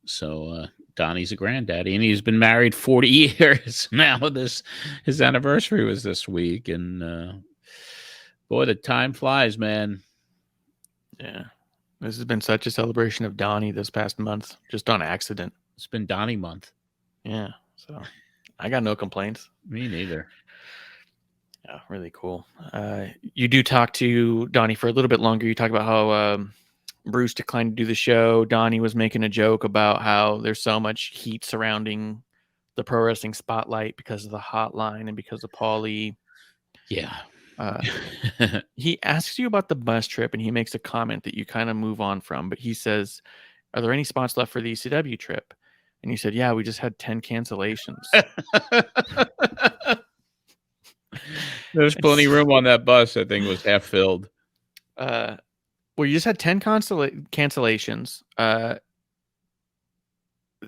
So Donnie's a granddaddy, and he's been married 40 years now. His anniversary was this week, and boy, the time flies, man. Yeah. This has been such a celebration of Donnie this past month, just on accident. It's been Donnie month. Yeah, so I got no complaints. Me neither. Yeah, really cool. You do talk to Donnie for a little bit longer. You talk about how Bruce declined to do the show. Donnie was making a joke about how there's so much heat surrounding the Pro Wrestling Spotlight because of the hotline and because of Paulie. Yeah. He asks you about the bus trip, and he makes a comment that you kind of move on from, but he says, are there any spots left for the ECW trip? And you said, yeah, we just had 10 cancellations. There's plenty of room on that bus. I think it was half filled. Well, you just had 10 cancellations.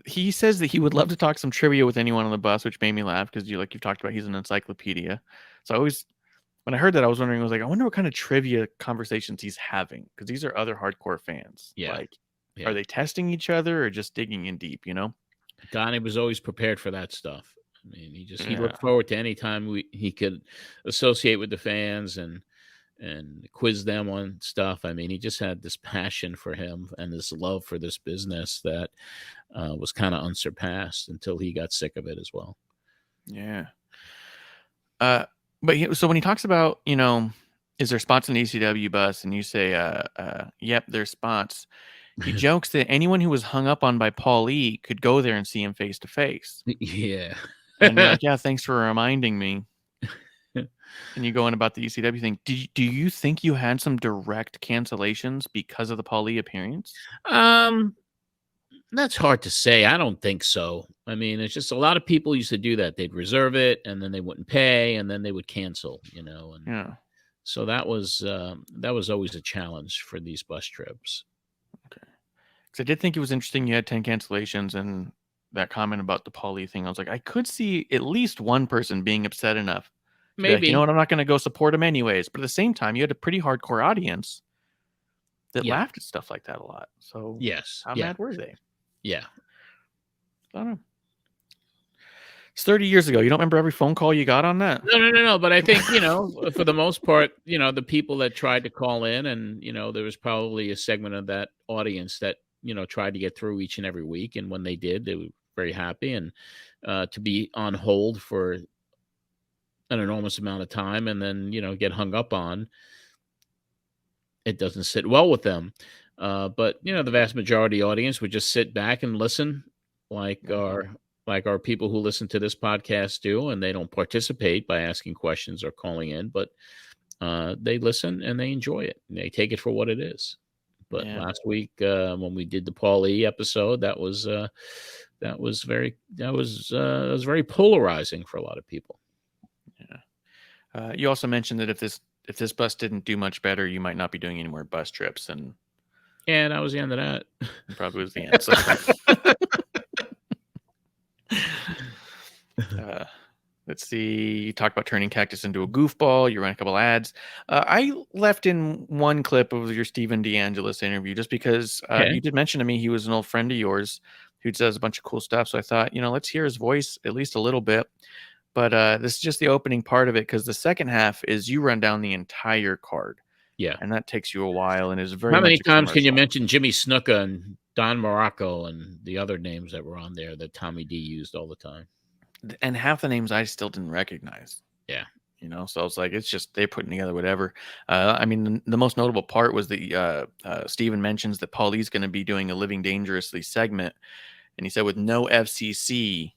He says that he would love to talk some trivia with anyone on the bus, which made me laugh because you've talked about he's an encyclopedia. So when I heard that, I was wondering, I wonder what kind of trivia conversations he's having, because these are other hardcore fans. Yeah. Are they testing each other or just digging in deep, Donnie was always prepared for that stuff. I mean, he looked forward to any time he could associate with the fans and quiz them on stuff. I mean, he just had this passion for him and this love for this business that was kind of unsurpassed until he got sick of it as well. Yeah. So when he talks about, is there spots in the ECW bus? And you say, yep, there's spots. He jokes that anyone who was hung up on by Paul E could go there and see him face to face. Yeah. And you're like, yeah, thanks for reminding me. And you go on about the ECW thing. Do you think you had some direct cancellations because of the Paul E appearance? That's hard to say. I don't think so. I mean, it's just a lot of people used to do that. They'd reserve it, and then they wouldn't pay, and then they would cancel, And yeah. So that was always a challenge for these bus trips. Okay. Because I did think it was interesting you had 10 cancellations, and that comment about the Paul E thing, I was like, I could see at least one person being upset enough. Maybe. You know what? I'm not going to go support him anyways. But at the same time, you had a pretty hardcore audience that laughed at stuff like that a lot. So yes, how mad were they? Yeah. I don't know. It's 30 years ago. You don't remember every phone call you got on that? No. But I think, for the most part, the people that tried to call in and, there was probably a segment of that audience that, tried to get through each and every week. And when they did, they were very happy. And to be on hold for an enormous amount of time and then, get hung up on, it doesn't sit well with them. But, the vast majority audience would just sit back and listen like our people who listen to this podcast do, and they don't participate by asking questions or calling in, but they listen and they enjoy it. And they take it for what it is. But last week, when we did the Paul E episode, that was very polarizing for a lot of people. Yeah. You also mentioned that if this bus didn't do much better, you might not be doing any more bus trips, and that was the end of that. Probably was the answer. Let's see. You talked about turning Cactus into a goofball. You ran a couple ads. I left in one clip of your Steven DeAngelis interview just because you did mention to me he was an old friend of yours. who does a bunch of cool stuff. So I thought, let's hear his voice at least a little bit. But this is just the opening part of it, because the second half is you run down the entire card. Yeah. And that takes you a while and is very How many much a times can you commercial. mention Jimmy Snuka and Don Morocco and the other names that were on there that Tommy D used all the time? And half the names I still didn't recognize. Yeah. So I was like, it's just they're putting together whatever. I mean, the most notable part was that Steven mentions that Paulie's going to be doing a Living Dangerously segment. And he said with no FCC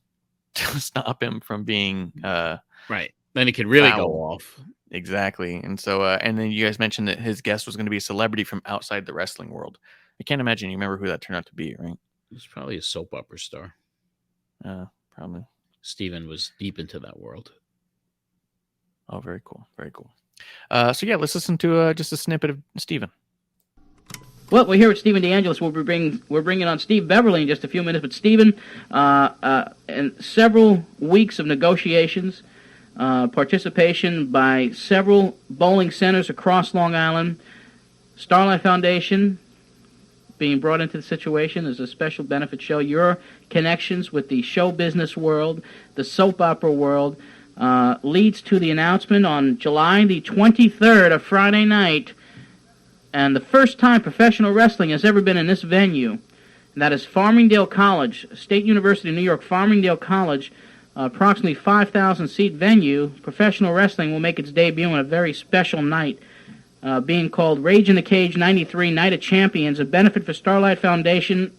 to stop him from being right. Then he could really foul. go off. Exactly. And so, and then you guys mentioned that his guest was going to be a celebrity from outside the wrestling world. I can't imagine you remember who that turned out to be, right? He's probably a soap opera star. Probably. Steven was deep into that world. Oh, very cool. Very cool. So yeah, let's listen to just a snippet of Steven. Well, we're here with Steven DeAngelis. We're bringing on Steve Beverly in just a few minutes. But Steven, in several weeks of negotiations, participation by several bowling centers across Long Island, Starlite Foundation being brought into the situation as a special benefit show, your connections with the show business world, the soap opera world, leads to the announcement on July the 23rd, a Friday night, and the first time professional wrestling has ever been in this venue. And that is Farmingdale College, State University of New York, Farmingdale College, approximately 5,000-seat venue. Professional wrestling will make its debut on a very special night, being called Rage in the Cage 93 Night of Champions, a benefit for Starlite Foundation,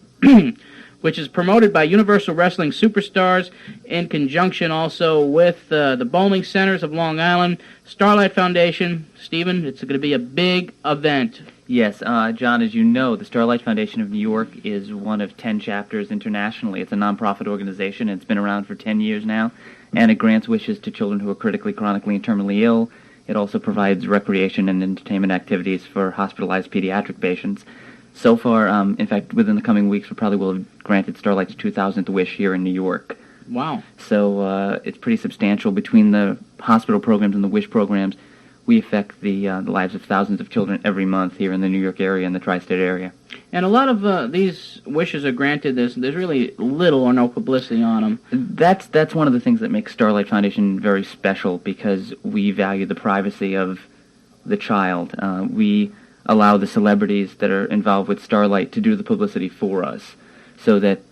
which is promoted by Universal Wrestling Superstars in conjunction also with the bowling centers of Long Island. Starlite Foundation, Stephen, it's going to be a big event. Yes, John, as you know, the Starlite Foundation of New York is one of 10 chapters internationally. It's a nonprofit organization. It's been around for 10 years now, and it grants wishes to children who are critically, chronically, and terminally ill. It also provides recreation and entertainment activities for hospitalized pediatric patients. So far, in fact, within the coming weeks, we probably will have granted Starlite's 2,000th wish here in New York. Wow. So it's pretty substantial. Between the hospital programs and the wish programs, we affect the lives of thousands of children every month here in the New York area and the tri-state area. And a lot of these wishes are granted. There's really little or no publicity on them. That's one of the things that makes Starlite Foundation very special, because we value the privacy of the child. We allow the celebrities that are involved with Starlite to do the publicity for us, so that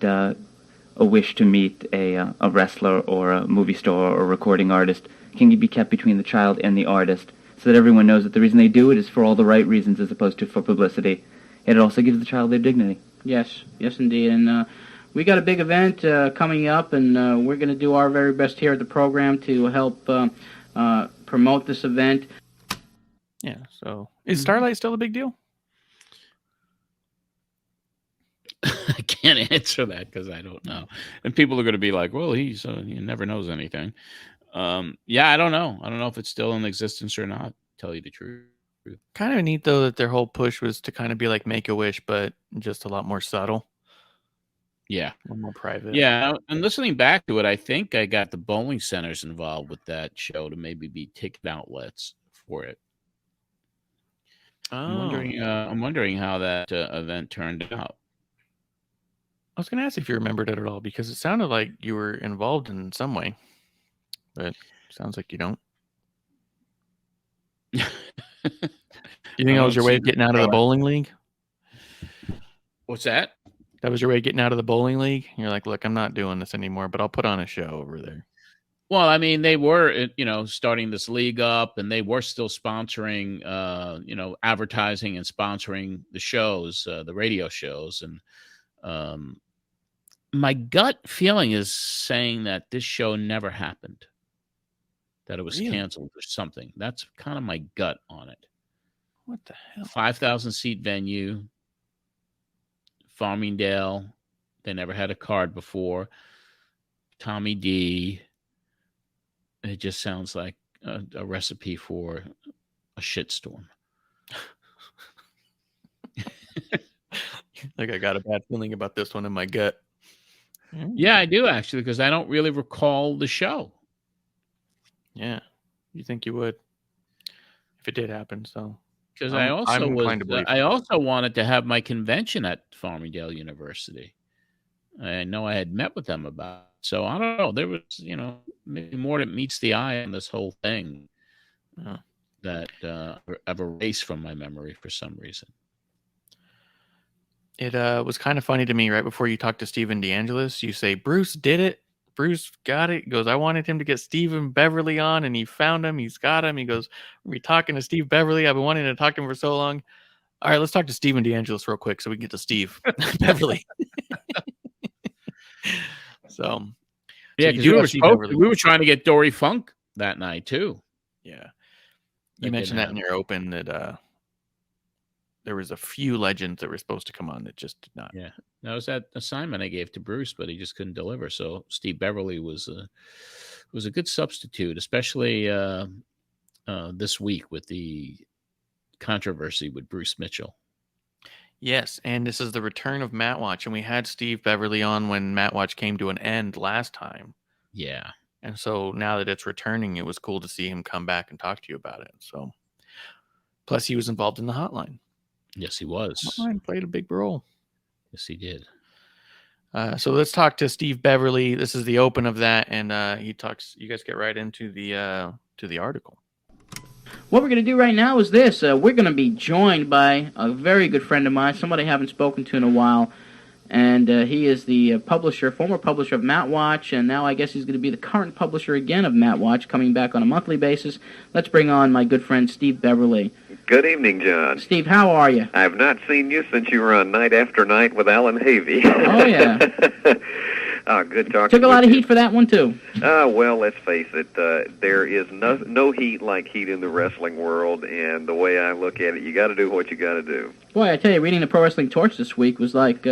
a wish to meet a wrestler or a movie star or a recording artist can be kept between the child and the artist, so that everyone knows that the reason they do it is for all the right reasons as opposed to for publicity. And it also gives the child their dignity. Yes, indeed. And we got a big event coming up, and we're going to do our very best here at the program to help promote this event. Yeah, so is Starlite still a big deal? I can't answer that because I don't know. And people are going to be like, well, he never knows anything. Yeah, I don't know. I don't know if it's still in existence or not, to tell you the truth. Kind of neat, though, that their whole push was to kind of be like Make-A-Wish, but just a lot more subtle. Yeah. A little more private. Yeah, and listening back to it, I think I got the bowling centers involved with that show to maybe be ticket outlets for it. Oh. I'm wondering how that event turned out. I was going to ask if you remembered it at all, because it sounded like you were involved in some way, but sounds like you don't. You think that was your way of getting out of the bowling league? What's that? That was your way of getting out of the bowling league? You're like, look, I'm not doing this anymore, but I'll put on a show over there. Well, I mean, they were, starting this league up, and they were still sponsoring, advertising and sponsoring the shows, the radio shows. And my gut feeling is saying that this show never happened, that it was canceled or something. That's kind of my gut on it. What the hell? 5,000-seat venue, Farmingdale. They never had a card before. Tommy D. It just sounds like a recipe for a shitstorm. Like I got a bad feeling about this one in my gut. Yeah, I do actually, because I don't really recall the show. Yeah, you think you would if it did happen? So because I also wanted to have my convention at Farmingdale University. I know I had met with them about it. So I don't know. There was, maybe more that meets the eye on this whole thing that I've erased from my memory for some reason. It was kind of funny to me right before you talked to Steven DeAngelis. You say, Bruce did it. Bruce got it. He goes, I wanted him to get Steven Beverly on, and he found him. He's got him. He goes, we're talking to Steve Beverly. I've been wanting to talk to him for so long. All right, let's talk to Steven DeAngelis real quick so we can get to Steve Beverly. So yeah, because we were trying to get Dory Funk that night too. Yeah, you mentioned that in your open that there was a few legends that were supposed to come on that just did not. Yeah, that was that assignment I gave to Bruce, but he just couldn't deliver. So Steve Beverly was a good substitute, especially this week with the controversy with Bruce Mitchell. Yes, and this is the return of Matt Watch, and we had Steve Beverly on when Matt Watch came to an end last time. Yeah. And so now that it's returning, it was cool to see him come back and talk to you about it. So, plus he was involved in the hotline. Yes, he was. Hotline played a big role. Yes, he did. So let's talk to Steve Beverly. This is the open of that, and he talks. You guys get right into the article. What we're going to do right now is this. We're going to be joined by a very good friend of mine, somebody I haven't spoken to in a while, and he is the former publisher of Matt Watch, and now I guess he's going to be the current publisher again of Matt Watch, coming back on a monthly basis. Let's bring on my good friend Steve Beverly. Good evening, John. Steve, how are you? I've not seen you since you were on Night After Night with Alan Havey. Oh, yeah. Good talking. Took a lot of heat for that one, too. Well, let's face it. There is no heat like heat in the wrestling world, and the way I look at it, you got to do what you got to do. Boy, I tell you, reading the Pro Wrestling Torch this week was like...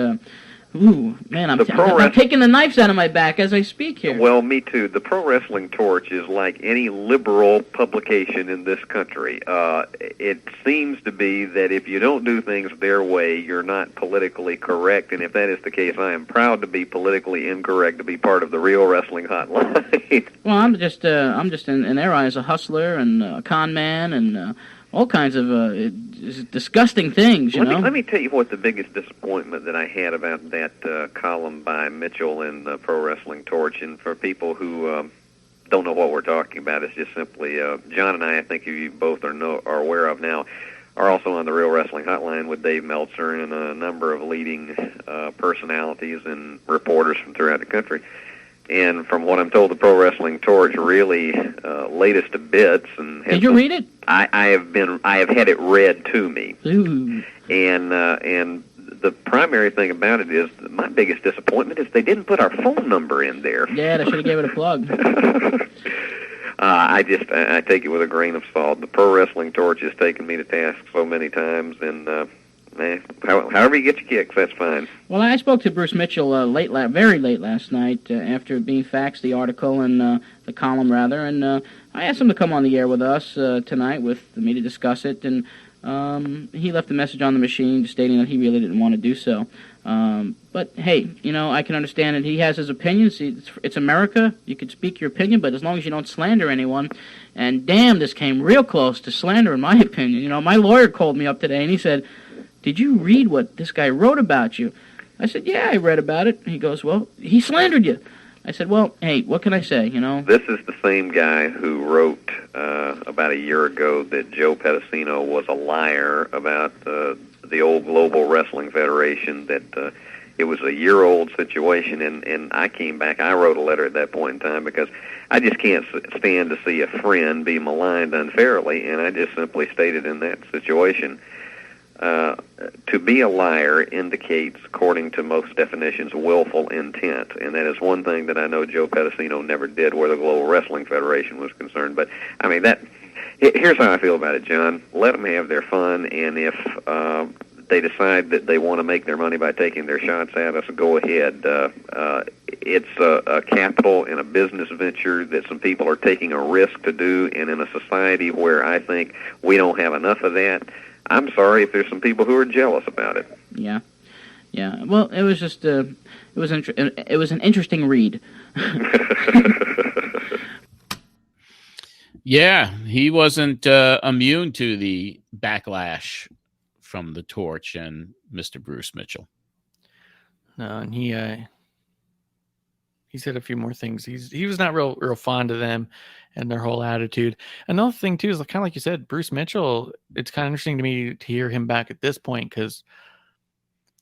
ooh, man, I'm taking the knives out of my back as I speak here. Well, me too. The Pro Wrestling Torch is like any liberal publication in this country. It seems to be that if you don't do things their way, you're not politically correct, and if that is the case, I am proud to be politically incorrect to be part of the Real Wrestling Hotline. Well, I'm just in their eyes a hustler and a con man and... all kinds of disgusting things, you know. Let me tell you what the biggest disappointment that I had about that column by Mitchell in the Pro Wrestling Torch, and for people who don't know what we're talking about, it's just simply John and I think you both are aware of now, are also on the Real Wrestling Hotline with Dave Meltzer and a number of leading personalities and reporters from throughout the country. And from what I'm told, the Pro Wrestling Torch really latest to bits. And did you read it? I have had it read to me. Ooh. And the primary thing about it is my biggest disappointment is they didn't put our phone number in there. Yeah, they should have gave it a plug. I take it with a grain of salt. The Pro Wrestling Torch has taken me to task so many times, and however you get your kicks, that's fine. Well, I spoke to Bruce Mitchell very late last night after being faxed the article and the column, rather, and I asked him to come on the air with us tonight with me to discuss it, and he left a message on the machine stating that he really didn't want to do so. But, hey, I can understand it. He has his opinions. It's America. You can speak your opinion, but as long as you don't slander anyone, and damn, this came real close to slander, in my opinion. My lawyer called me up today, and he said, did you read what this guy wrote about you? I said, yeah, I read about it. He goes, well, he slandered you. I said, well, hey, what can I say, This is the same guy who wrote about a year ago that Joe Pedicino was a liar about the old Global Wrestling Federation, that it was a year-old situation, and I came back. I wrote a letter at that point in time because I just can't stand to see a friend be maligned unfairly, and I just simply stated in that situation, to be a liar indicates, according to most definitions, willful intent, and that is one thing that I know Joe Pedicino never did where the Global Wrestling Federation was concerned. But, here's how I feel about it, John. Let them have their fun, and if they decide that they want to make their money by taking their shots at us, go ahead. It's a capital and a business venture that some people are taking a risk to do, and in a society where I think we don't have enough of that, I'm sorry if there's some people who are jealous about it. Yeah. Well, it was just it was an interesting read. Yeah, he wasn't immune to the backlash from the Torch and Mr. Bruce Mitchell. No, and he He said a few more things. He was not real fond of them and their whole attitude. Another thing too is kind of like you said, Bruce Mitchell. It's kind of interesting to me to hear him back at this point because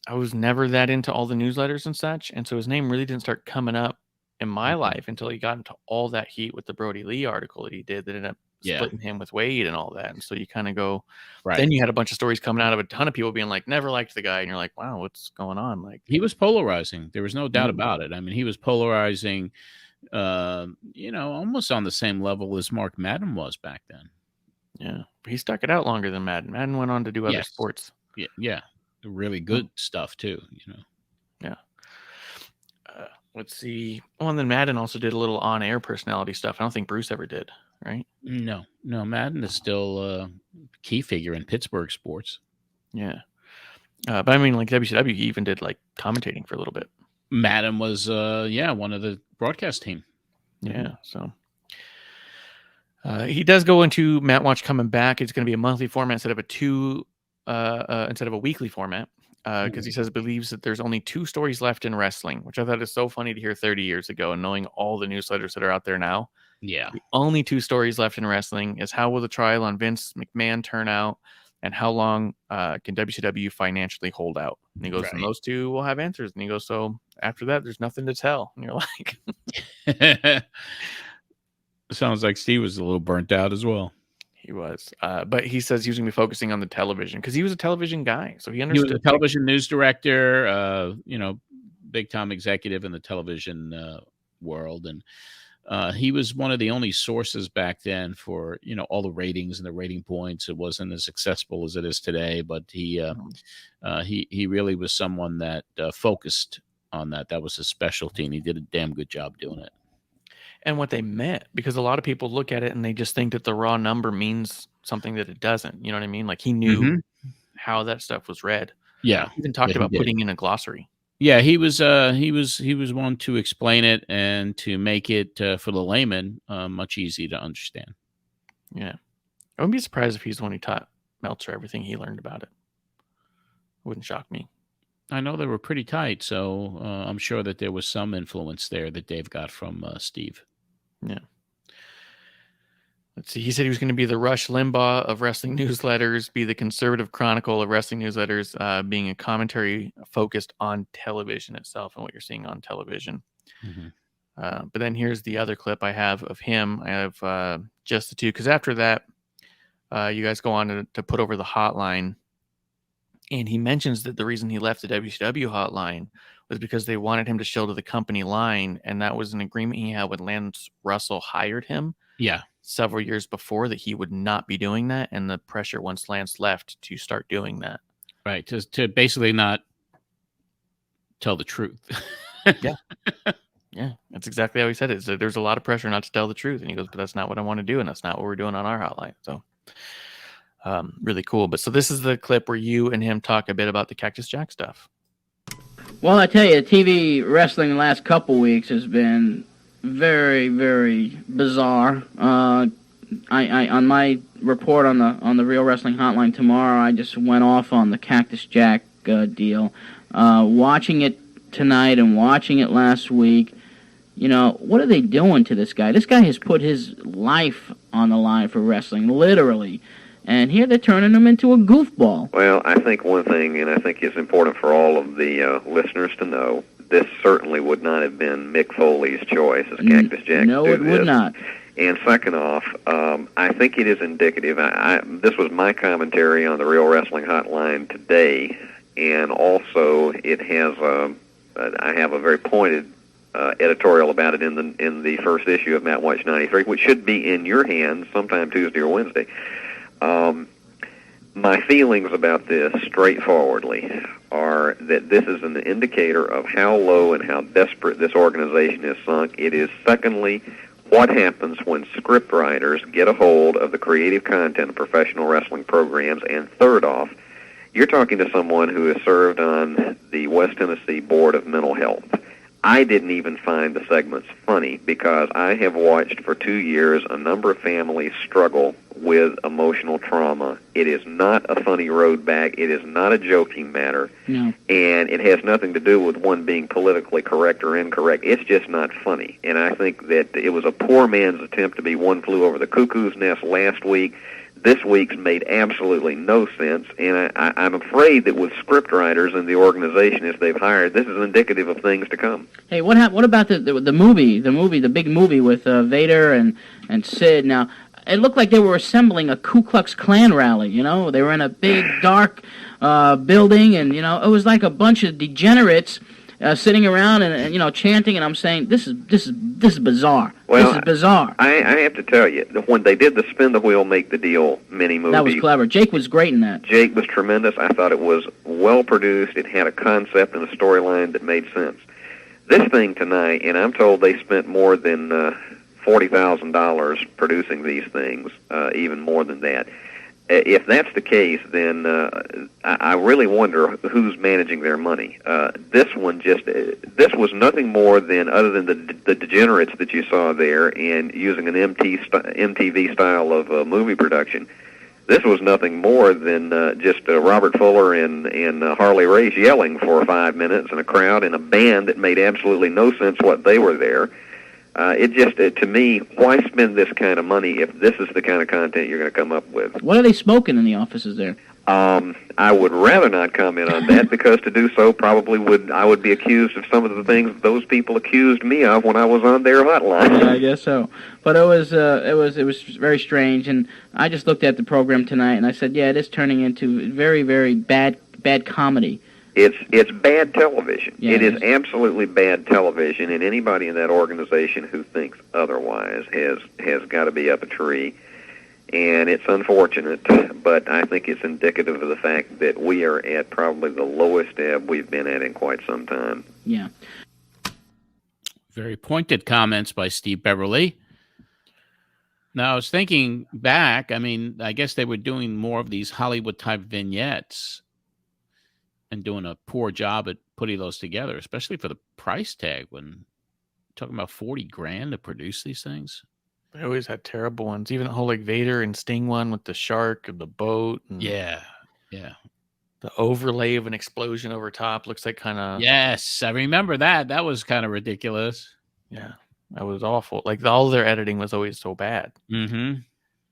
I was never that into all the newsletters and such, and so his name really didn't start coming up in my life until he got into all that heat with the Brody Lee article that he did that ended up splitting him with Wade and all that. And so you kind of go, then you had a bunch of stories coming out of a ton of people being like, never liked the guy. And you're like, wow, what's going on? Like, he was polarizing. There was no doubt about it. I mean, he was polarizing, almost on the same level as Mark Madden was back then. Yeah. But he stuck it out longer than Madden. Madden went on to do other sports. Yeah. Really good stuff too, Yeah. Let's see. Oh, and then Madden also did a little on-air personality stuff. I don't think Bruce ever did, right? No. Madden is still a key figure in Pittsburgh sports. Yeah. But I mean, like WCW even did like commentating for a little bit. Madden was, one of the broadcast team. Yeah. So he does go into Matt Watch coming back. It's going to be a monthly format instead of a weekly format. Because he says believes that there's only 2 stories left in wrestling, which I thought is so funny to hear 30 years ago and knowing all the newsletters that are out there now. Yeah. The only 2 stories left in wrestling is how will the trial on Vince McMahon turn out and how long can WCW financially hold out? And he goes, and those 2 will have answers. And he goes, so after that, there's nothing to tell. And you're like... Sounds like Steve was a little burnt out as well. He was, but he says he was going to be focusing on the television because he was a television guy, so he understood. He was a television news director, big time executive in the television world, and he was one of the only sources back then for all the ratings and the rating points. It wasn't as successful as it is today, but he really was someone that focused on that. That was his specialty, and he did a damn good job doing it. And what they meant, because a lot of people look at it and they just think that the raw number means something that it doesn't. You know what I mean? Like he knew how that stuff was read. Yeah, he even talked about putting in a glossary. Yeah, he was one to explain it and to make it for the layman much easier to understand. Yeah, I wouldn't be surprised if he's the one who taught Meltzer everything he learned about it. Wouldn't shock me. I know they were pretty tight, so I'm sure that there was some influence there that Dave got from Steve. Yeah. Let's see. He said he was going to be the Rush Limbaugh of wrestling newsletters, be the conservative chronicle of wrestling newsletters, being a commentary focused on television itself and what you're seeing on television. But then here's the other clip I have of him. I have just the 2, because after that, you guys go on to put over the hotline. And he mentions that the reason he left the WCW hotline was because they wanted him to show to the company line. And that was an agreement he had when Lance Russell hired him. Yeah. Several years before that he would not be doing that. And the pressure once Lance left to start doing that. Right. To basically not tell the truth. Yeah. Yeah. That's exactly how he said it. So there's a lot of pressure not to tell the truth. And he goes, but that's not what I want to do. And that's not what we're doing on our hotline. So really cool. But so this is the clip where you and him talk a bit about the Cactus Jack stuff. Well, I tell you, TV wrestling the last couple weeks has been very, very bizarre. I on my report on the Real Wrestling Hotline tomorrow, I just went off on the Cactus Jack deal. Watching it tonight and watching it last week, what are they doing to this guy? This guy has put his life on the line for wrestling, literally. And here they're turning him into a goofball. Well, I think one thing, and I think it's important for all of the listeners to know, this certainly would not have been Mick Foley's choice as Cactus Jack. No, it would not. And second off, I think it is indicative. This was my commentary on the Real Wrestling Hotline today, and also it has. I have a very pointed editorial about it in the first issue of Matt Watch 93, which should be in your hands sometime Tuesday or Wednesday. My feelings about this, straightforwardly, are that this is an indicator of how low and how desperate this organization is sunk. It is, secondly, what happens when scriptwriters get a hold of the creative content of professional wrestling programs. And third off, you're talking to someone who has served on the West Tennessee Board of Mental Health. I didn't even find the segments funny because I have watched for 2 years a number of families struggle with emotional trauma. It is not a funny road back. It is not a joking matter. No. And it has nothing to do with one being politically correct or incorrect. It's just not funny. And I think that it was a poor man's attempt to be One Flew Over the Cuckoo's Nest last week. This week's made absolutely no sense, and I'm afraid that with scriptwriters and the organization as they've hired, this is indicative of things to come. Hey, what about the movie, the big movie with Vader and Sid? Now, it looked like they were assembling a Ku Klux Klan rally, you know? They were in a big, dark building, and, you know, it was like a bunch of degenerates sitting around and you know, chanting, and I'm saying, this is bizarre. Well, this is bizarre. I have to tell you, when they did the Spin the Wheel, Make the Deal mini movie, that was clever. Jake was great in that. Jake was tremendous. I thought it was well produced. It had a concept and a storyline that made sense. This thing tonight, and I'm told they spent more than $40,000 producing these things, even more than that. If that's the case, then I really wonder who's managing their money. This was nothing more than, other than the degenerates that you saw there, and using an MTV style of movie production. This was nothing more than just Robert Fuller and Harley Race yelling for 5 minutes, and a crowd and a band that made absolutely no sense what they were there. To me, why spend this kind of money if this is the kind of content you're going to come up with? What are they smoking in the offices there? I would rather not comment on that, because to do so I would be accused of some of the things those people accused me of when I was on their hotline. Yeah, I guess so. But it was very strange, and I just looked at the program tonight and I said, yeah, it is turning into very, very bad comedy. It's bad television. Yeah, it is absolutely bad television, and anybody in that organization who thinks otherwise has got to be up a tree. And it's unfortunate, but I think it's indicative of the fact that we are at probably the lowest ebb we've been at in quite some time. Yeah. Very pointed comments by Steve Beverly. Now, I was thinking back, I mean, I guess they were doing more of these Hollywood-type vignettes and doing a poor job at putting those together, especially for the price tag, when talking about $40,000 to produce these things. They always had terrible ones. Even the whole like Vader and Sting one with the shark and the boat. And yeah. The overlay of an explosion over top looks like kind of... Yes, I remember that. That was kind of ridiculous. Yeah, that was awful. Like all their editing was always so bad. Mm-hmm.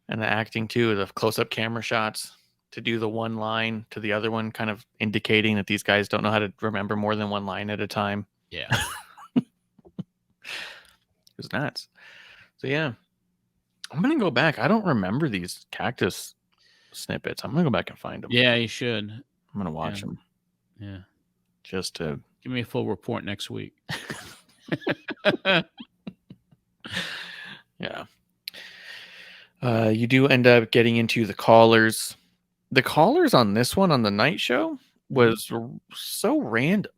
And the acting too, the close-up camera shots to do the one line to the other one, kind of indicating that these guys don't know how to remember more than one line at a time. Yeah. It was nuts. So yeah, I'm going to go back. I don't remember these cactus snippets. I'm going to go back and find them. Yeah, you should. I'm going to watch them. Yeah. Just to give me a full report next week. Yeah. You do end up getting into the callers. The callers on this one, on the night show, was so random.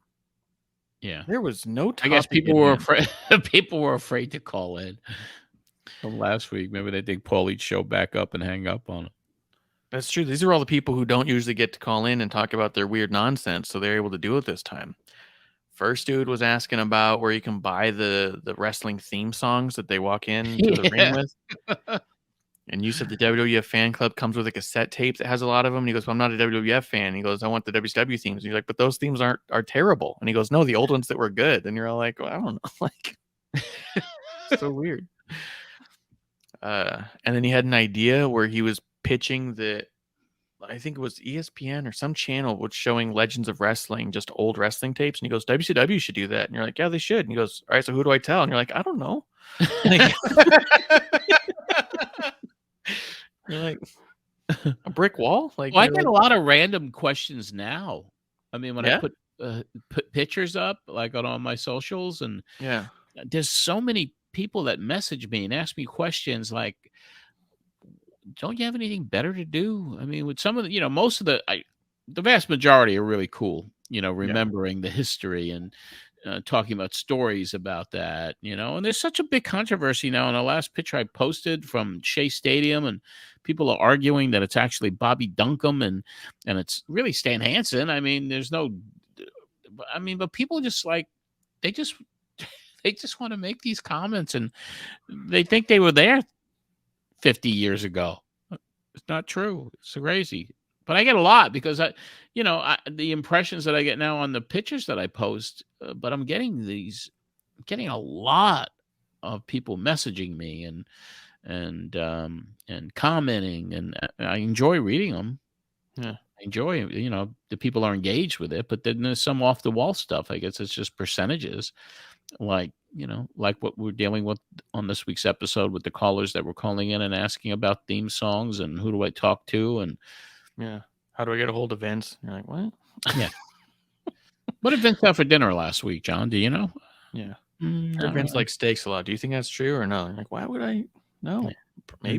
Yeah, there was no topic. I guess people were afraid. People were afraid to call in from last week. Maybe they think Paulie'd show back up and hang up on it. That's true. These are all the people who don't usually get to call in and talk about their weird nonsense, so they're able to do it this time. First dude was asking about where you can buy the wrestling theme songs that they walk in to the ring with. And you said the WWF fan club comes with a cassette tape that has a lot of them. And he goes, well, I'm not a WWF fan. And he goes, I want the WCW themes. And you're like, but those themes are terrible. And he goes, no, the old ones that were good. And you're all like, well, I don't know. Like, so weird. And then he had an idea where he was pitching I think it was ESPN or some channel was showing Legends of Wrestling, just old wrestling tapes. And he goes, WCW should do that. And you're like, yeah, they should. And he goes, all right, so who do I tell? And you're like, I don't know. You're like, a brick wall? Like, well, I get a lot of random questions now. I mean, when I put pictures up, like on my socials, and there's so many people that message me and ask me questions like, don't you have anything better to do? I mean, with some of the, most of the vast majority are really cool, remembering the history and talking about stories about that, and there's such a big controversy now. In the last picture I posted from Shea Stadium, and people are arguing that it's actually Bobby Duncombe and it's really Stan Hansen. I mean, but people just they just want to make these comments, and they think they were there 50 years ago. not true. It's crazy. But I get a lot because the impressions that I get now on the pictures that I post, but I'm getting a lot of people messaging me and commenting, and I enjoy reading them. Yeah. I enjoy, the people are engaged with it, but then there's some off the wall stuff. I guess it's just percentages, like what we're dealing with on this week's episode with the callers that were calling in and asking about theme songs and who do I talk to, and yeah, how do I get a hold of Vince? You're like, what? Yeah. What did Vince have for dinner last week, John? Do you know? Yeah. Not Vince really. likes steaks a lot. Do you think that's true or no? You're like, why would I? No. Yeah. Maybe.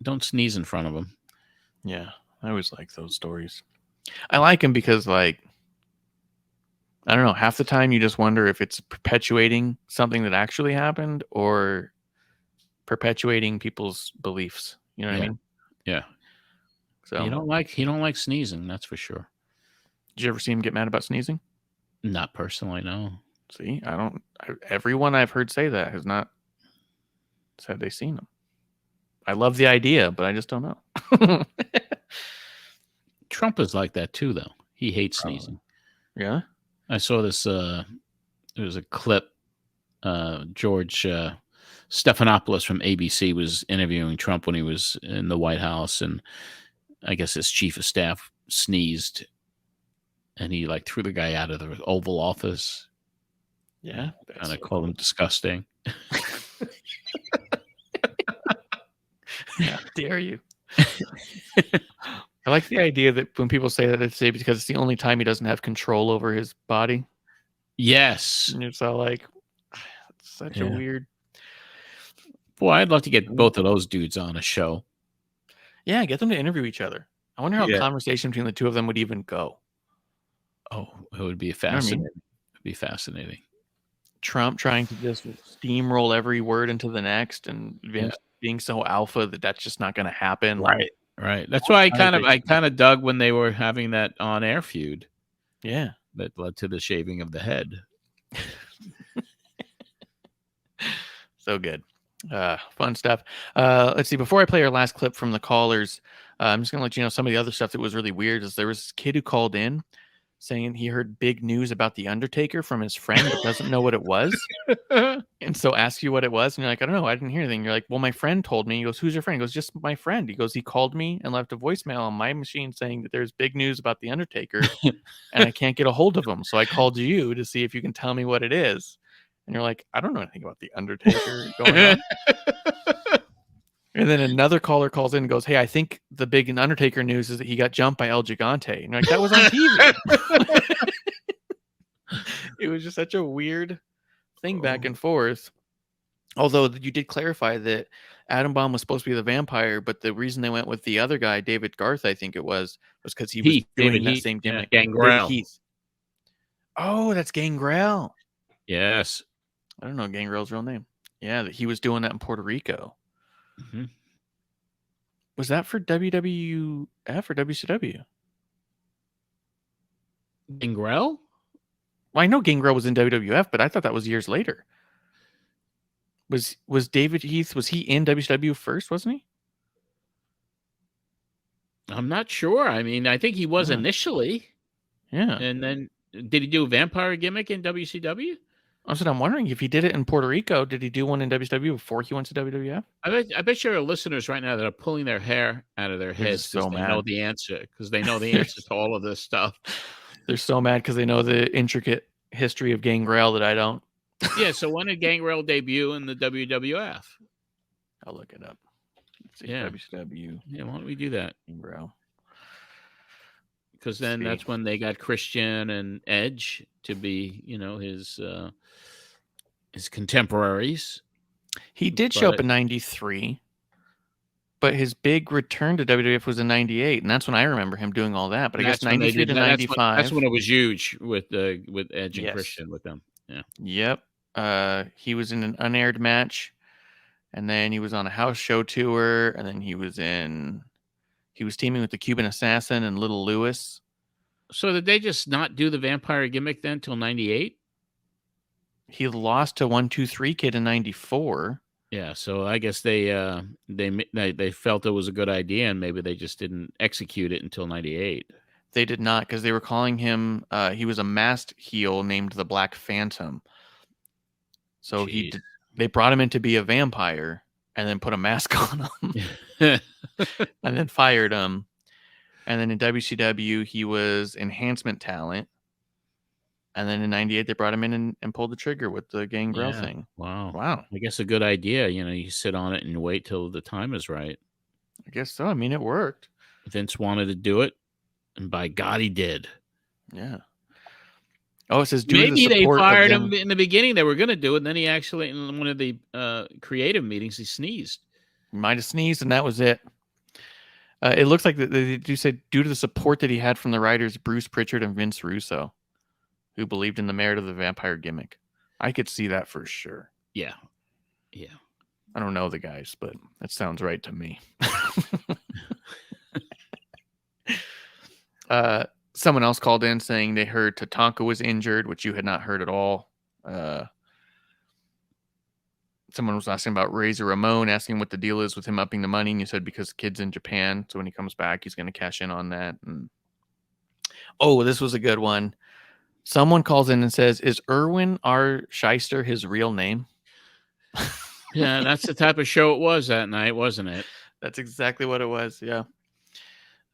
Don't sneeze in front of him. Yeah. I always like those stories. I like him because, like, I don't know, half the time you just wonder if it's perpetuating something that actually happened or perpetuating people's beliefs. You know what I mean? Yeah. So he don't like sneezing, that's for sure. Did you ever see him get mad about sneezing? Not personally, no. See, everyone I've heard say that has not said they've seen him. I love the idea, but I just don't know. Trump is like that too, though. He hates sneezing. Yeah. I saw this. There was a clip. George Stephanopoulos from ABC was interviewing Trump when he was in the White House, and I guess his chief of staff sneezed, and he threw the guy out of the Oval Office. Yeah, and I called him disgusting. How dare you? I like the idea that when people say that, it's because it's the only time he doesn't have control over his body. Yes. And it's all like, it's such a weird. Boy, I'd love to get both of those dudes on a show. Yeah, get them to interview each other. I wonder how a conversation between the two of them would even go. Oh, it would be fascinating. It'd be fascinating. Trump trying to just steamroll every word into the next, and Vince being so alpha that's just not going to happen. Right. That's why I kind of dug when they were having that on-air feud. Yeah. That led to the shaving of the head. So good. Fun stuff. Let's see. Before I play our last clip from the callers, I'm just going to let you know some of the other stuff that was really weird. Is there was this kid who called in saying he heard big news about The Undertaker from his friend but doesn't know what it was. And so asks you what it was. And you're like, I don't know. I didn't hear anything. You're like, well, my friend told me. He goes, who's your friend? He goes, just my friend. He goes, he called me and left a voicemail on my machine saying that there's big news about The Undertaker and I can't get a hold of him. So I called you to see if you can tell me what it is. And you're like, I don't know anything about The Undertaker going on. And then another caller calls in and goes, hey, I think the big Undertaker news is that he got jumped by El Gigante. And you're like, that was on TV. It was just such a weird thing back and forth. Although you did clarify that Adam Bomb was supposed to be the vampire, but the reason they went with the other guy, David Garth, I think it was because he was doing that same gimmick. Gangrel. Oh, that's Gangrel. Yes. I don't know Gangrel's real name. Yeah, that he was doing that in Puerto Rico. Mm-hmm. Was that for WWF or WCW? Gangrel? Well, I know Gangrel was in WWF, but I thought that was years later. Was David Heath, was he in WCW first, wasn't he? I'm not sure. I mean, I think he was initially. Yeah. And then did he do a vampire gimmick in WCW? I'm wondering if he did it in Puerto Rico, did he do one in WCW before he went to WWF? I bet you there are listeners right now that are pulling their hair out of their heads because they know the answer. Because they know the answer to all of this stuff. They're so mad because they know the intricate history of Gangrel that I don't. Yeah, so when did Gangrel debut in the WWF? I'll look it up. Let's see, WCW. Yeah, why don't we do that? Gangrel. Because then that's when they got Christian and Edge to be, his contemporaries. He did show up in 93, but his big return to WWF was in 98, and that's when I remember him doing all that. But I guess 93 to 95. That's when it was huge with Edge and Christian with them. Yeah. Yep. He was in an unaired match, and then he was on a house show tour, and then he was teaming with the Cuban Assassin and Little Lewis. So did they just not do the vampire gimmick then till 98? He lost to 1-2-3 Kid in 94. Yeah, so I guess they felt it was a good idea, and maybe they just didn't execute it until '98. They did not, because they were calling him. He was a masked heel named the Black Phantom. So they brought him in to be a vampire, and then put a mask on him, and then fired him. And then in WCW, he was enhancement talent. And then in '98, they brought him in and pulled the trigger with the Gangrel thing. Wow. I guess a good idea. You sit on it and wait till the time is right. I guess so. I mean, it worked. Vince wanted to do it, and by God, he did. Yeah. Oh, it says maybe they fired him in the beginning. They were going to do it, and then he actually, in one of the creative meetings, he sneezed. He might have sneezed, and that was it. It looks like they do say due to the support that he had from the writers Bruce Pritchard and Vince Russo, who believed in the merit of the vampire gimmick. I could see that for sure. Yeah. I don't know the guys, but that sounds right to me. Someone else called in saying they heard Tatanka was injured, which you had not heard at all. Someone was asking about Razor Ramon, asking what the deal is with him upping the money, and you said because kid's in Japan, so when he comes back, he's going to cash in on that. And oh, this was a good one. Someone calls in and says, "Is Erwin R. Shyster his real name?" Yeah, that's the type of show it was that night, wasn't it? That's exactly what it was. Yeah.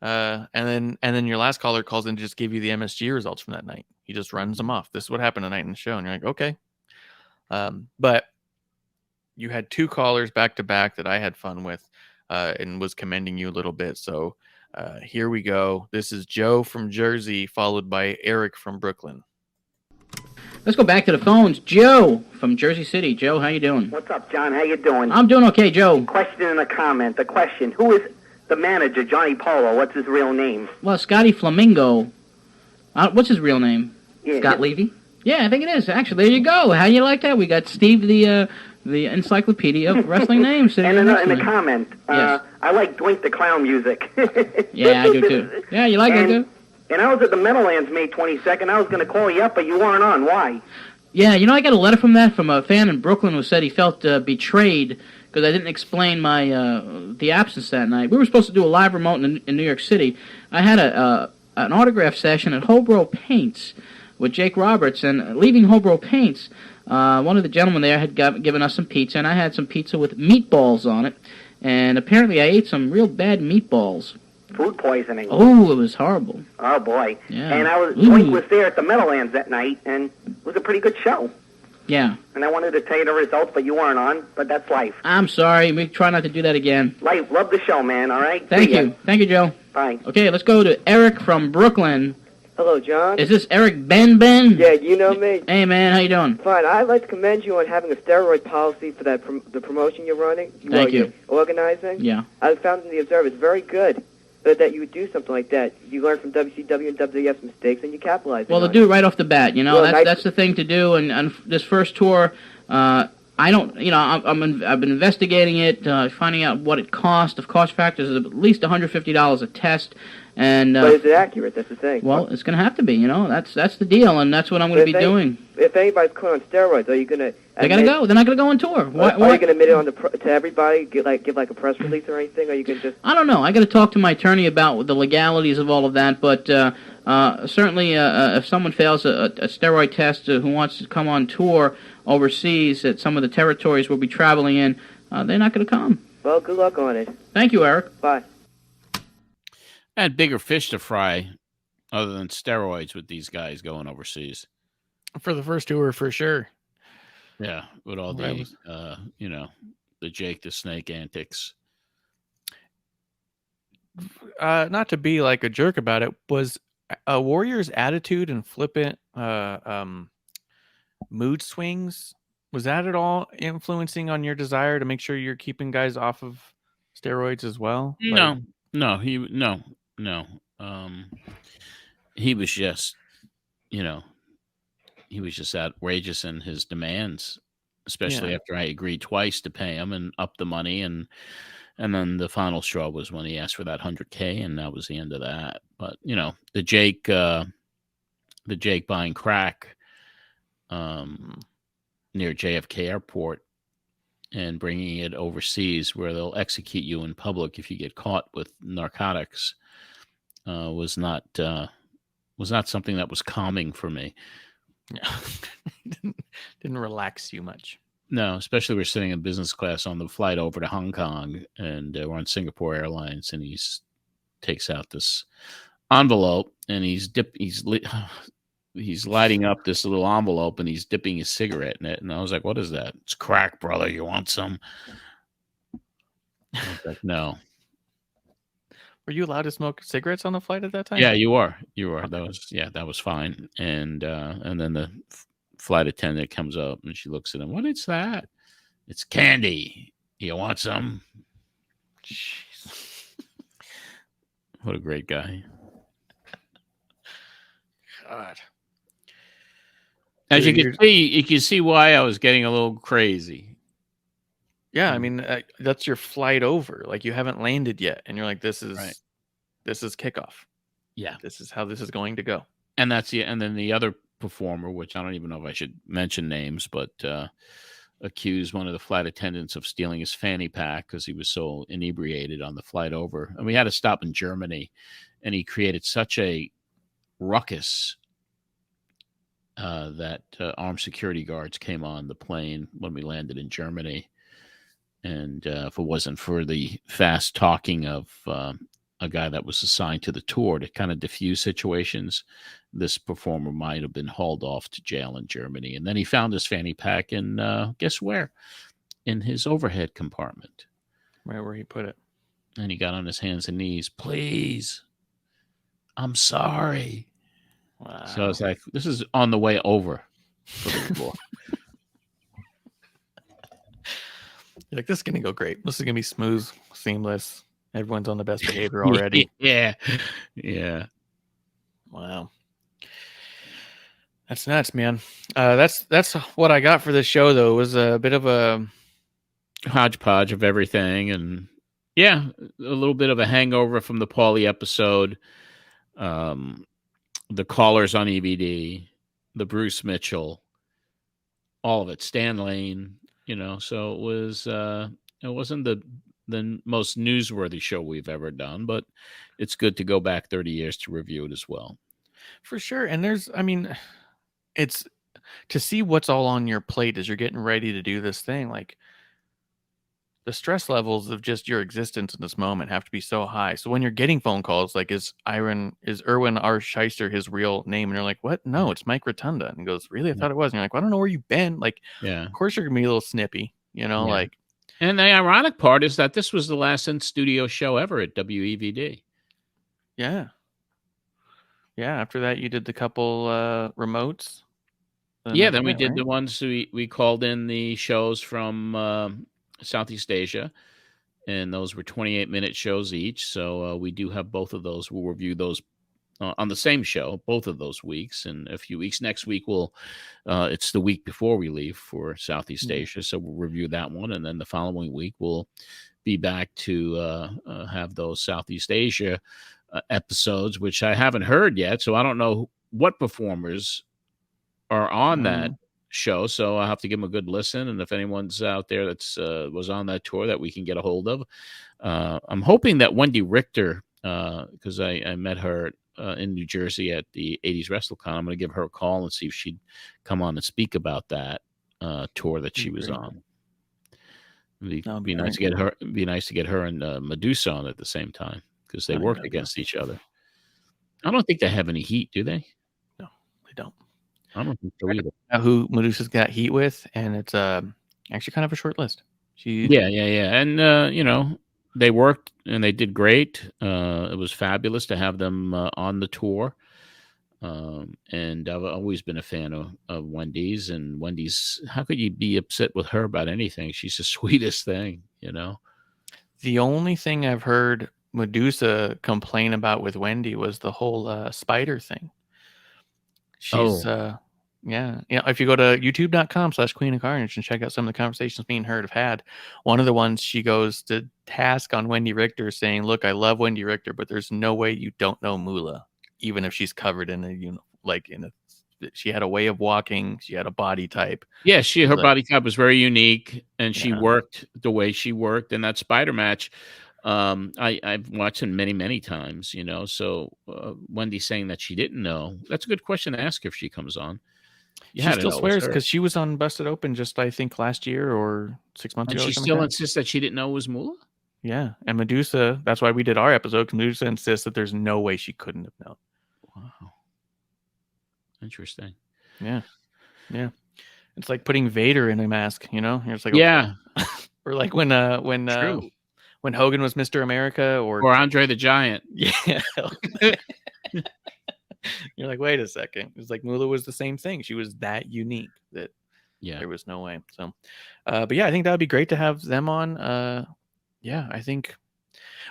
And then your last caller calls in to just give you the MSG results from that night. He just runs them off. This is what happened tonight in the show, and you're like, okay. But you had two callers back to back that I had fun with, and was commending you a little bit. So here we go. This is Joe from Jersey, followed by Eric from Brooklyn. Let's go back to the phones. Joe from Jersey City. Joe, how you doing? What's up, John? How you doing? I'm doing okay, Joe. Question and a comment. The question: who is the manager, Johnny Polo? What's his real name? Well, Scotty Flamingo. What's his real name? Yeah, Scott Levy? Yeah, I think it is. Actually, there you go. How you like that? We got Steve, the encyclopedia of wrestling names. And in a comment, yes. I like Doink the Clown music. Yeah, I do too. Yeah, you like that too? And I was at the Meadowlands May 22nd. I was going to call you up, but you weren't on. Why? Yeah, I got a letter from a fan in Brooklyn who said he felt betrayed because I didn't explain my the absence that night. We were supposed to do a live remote in New York City. I had an autograph session at Hobro Paints with Jake Roberts, and leaving Hobro Paints, one of the gentlemen there had given us some pizza, and I had some pizza with meatballs on it, and apparently I ate some real bad meatballs. Food poisoning. Oh, it was horrible. Oh, boy. Yeah. And Doink was there at the Meadowlands that night, and it was a pretty good show. Yeah. And I wanted to tell you the results, but you weren't on, but that's life. I'm sorry. We try not to do that again. Life. Love the show, man, all right? Thank you. Thank you, Joe. Bye. Okay, let's go to Eric from Brooklyn. Hello, John. Is this Eric Ben? Yeah, you know me. Hey, man, how you doing? Fine. I'd like to commend you on having a steroid policy for the promotion you're running. Thank you. Organizing. Yeah. I found in the Observer it's very good that you would do something like that. You learn from WCW and WWF's mistakes, and you capitalize. Well, to do it right off the bat, that's the thing to do. And this first tour, I don't, I've been investigating it, finding out what it cost. The cost factors is at least $150 a test. And but is it accurate? That's the thing. Well, it's going to have to be. That's the deal, and that's what I'm going to be doing. If anybody's caught on steroids, are you going to? They got to go. They're not going to go on tour. Are you going to admit it to everybody? Give like a press release or anything? Or you can just? I don't know. I got to talk to my attorney about the legalities of all of that. But certainly, if someone fails a steroid test who wants to come on tour overseas at some of the territories we'll be traveling in, they're not going to come. Well, good luck on it. Thank you, Eric. Bye. I had bigger fish to fry other than steroids with these guys going overseas. For the first tour, for sure. Yeah, with all the, the Jake the Snake antics. Not to be like a jerk about it, was a Warrior's attitude and flippant mood swings, was that at all influencing on your desire to make sure you're keeping guys off of steroids as well? No. He was just, he was just outrageous in his demands, especially after I agreed twice to pay him and up the money. And then the final straw was when he asked for that $100K, and that was the end of that. But, the Jake buying crack, near JFK Airport, and bringing it overseas where they'll execute you in public if you get caught with narcotics was not something that was calming for me. Yeah. Didn't relax you much. No, especially we're sitting in business class on the flight over to Hong Kong, and we're on Singapore Airlines, and he takes out this envelope, and he's lighting up this little envelope, and he's dipping his cigarette in it. And I was like, "What is that?" "It's crack, brother. You want some?" I was like, "No." Were you allowed to smoke cigarettes on the flight at that time? Yeah, you are. That was fine. And then the flight attendant comes up and she looks at him. "What is that?" "It's candy. You want some?" Jeez. What a great guy. God. As you can see why I was getting a little crazy. Yeah, I mean, that's your flight over. Like, you haven't landed yet, and you're like, this is kickoff. Yeah. This is how this is going to go. And then the other performer, which I don't even know if I should mention names, but accused one of the flight attendants of stealing his fanny pack because he was so inebriated on the flight over. And we had to stop in Germany, and he created such a ruckus that armed security guards came on the plane when we landed in Germany. And if it wasn't for the fast talking of a guy that was assigned to the tour to kind of diffuse situations, this performer might have been hauled off to jail in Germany. And then he found his fanny pack in, guess where? In his overhead compartment. Right where he put it. And he got on his hands and knees. "Please, I'm sorry." Wow. So I was like, this is on the way over for the war. You're like, this is going to go great. This is going to be smooth, seamless. Everyone's on the best behavior already. Yeah. Wow. That's nuts, man. That's what I got for this show, though. It was a bit of a hodgepodge of everything. And yeah, a little bit of a hangover from the Paulie episode. The callers on EVD, the Bruce Mitchell, all of it, Stan Lane, so it wasn't the most newsworthy show we've ever done, but it's good to go back 30 years to review it as well. For sure. And it's to see what's all on your plate as you're getting ready to do this thing. Like, the stress levels of just your existence in this moment have to be so high. So when you're getting phone calls, like, is Erwin R. Scheister his real name? And you're like, what? No, it's Mike Rotunda. And he goes, really? I thought it was. And you're like, well, I don't know where you've been. Like, yeah. Of course you're going to be a little snippy, like. And the ironic part is that this was the last in-studio show ever at WEVD. Yeah. Yeah, after that you did the couple remotes. Then we did the ones we called in the shows from Southeast Asia, and those were 28-minute shows each. So we do have both of those. We'll review those on the same show, both of those weeks, in a few weeks. Next week it's the week before we leave for Southeast Asia, so we'll review that one, and then the following week we'll be back to have those Southeast Asia episodes, which I haven't heard yet, so I don't know what performers are on that show, so I'll have to give them a good listen. And if anyone's out there that's was on that tour that we can get a hold of, I'm hoping that Wendy Richter, because I met her in New Jersey at the 80s WrestleCon, I'm going to give her a call and see if she'd come on and speak about that tour that she was on. It'd be nice to get her. It'd be nice to get her and Medusa on at the same time, because they worked against each other. I don't think they have any heat, do they? No, they don't. I don't think so either. Who Medusa's got heat with, and it's actually kind of a short list. Yeah. And they worked and they did great. It was fabulous to have them on the tour. And I've always been a fan of Wendy's. And Wendy's, how could you be upset with her about anything? She's the sweetest thing, The only thing I've heard Medusa complain about with Wendy was the whole spider thing. She's if you go to youtube.com/Queen of Carnage and check out some of the conversations me and her have had, one of the ones she goes to task on Wendy Richter, saying, look, I love Wendy Richter, but there's no way you don't know Moolah, even if she's covered in a she had a way of walking. She had a body type. Yeah, her Like, body type was very unique, and she Yeah. worked the way she worked. And that spider match, I've watched it many, many times. So Wendy saying that she didn't know. That's a good question to ask her if she comes on. You she had to still know it was swears her. because she was on Busted Open just, I think, last year or 6 months And ago. she or something still like that. insists that she didn't know it was Moolah? Yeah, and Medusa. That's why we did our episode. 'Cause Medusa insists that there's no way she couldn't have known. Wow, interesting. Yeah. It's like putting Vader in a mask. You're just like, Yeah, okay. Or like when true. When Hogan was Mr. America, or Andre the Giant. yeah. You're like, wait a second. It's like Moolah was the same thing. She was that unique that there was no way. So, but yeah, I think that would be great to have them on. Yeah, I think.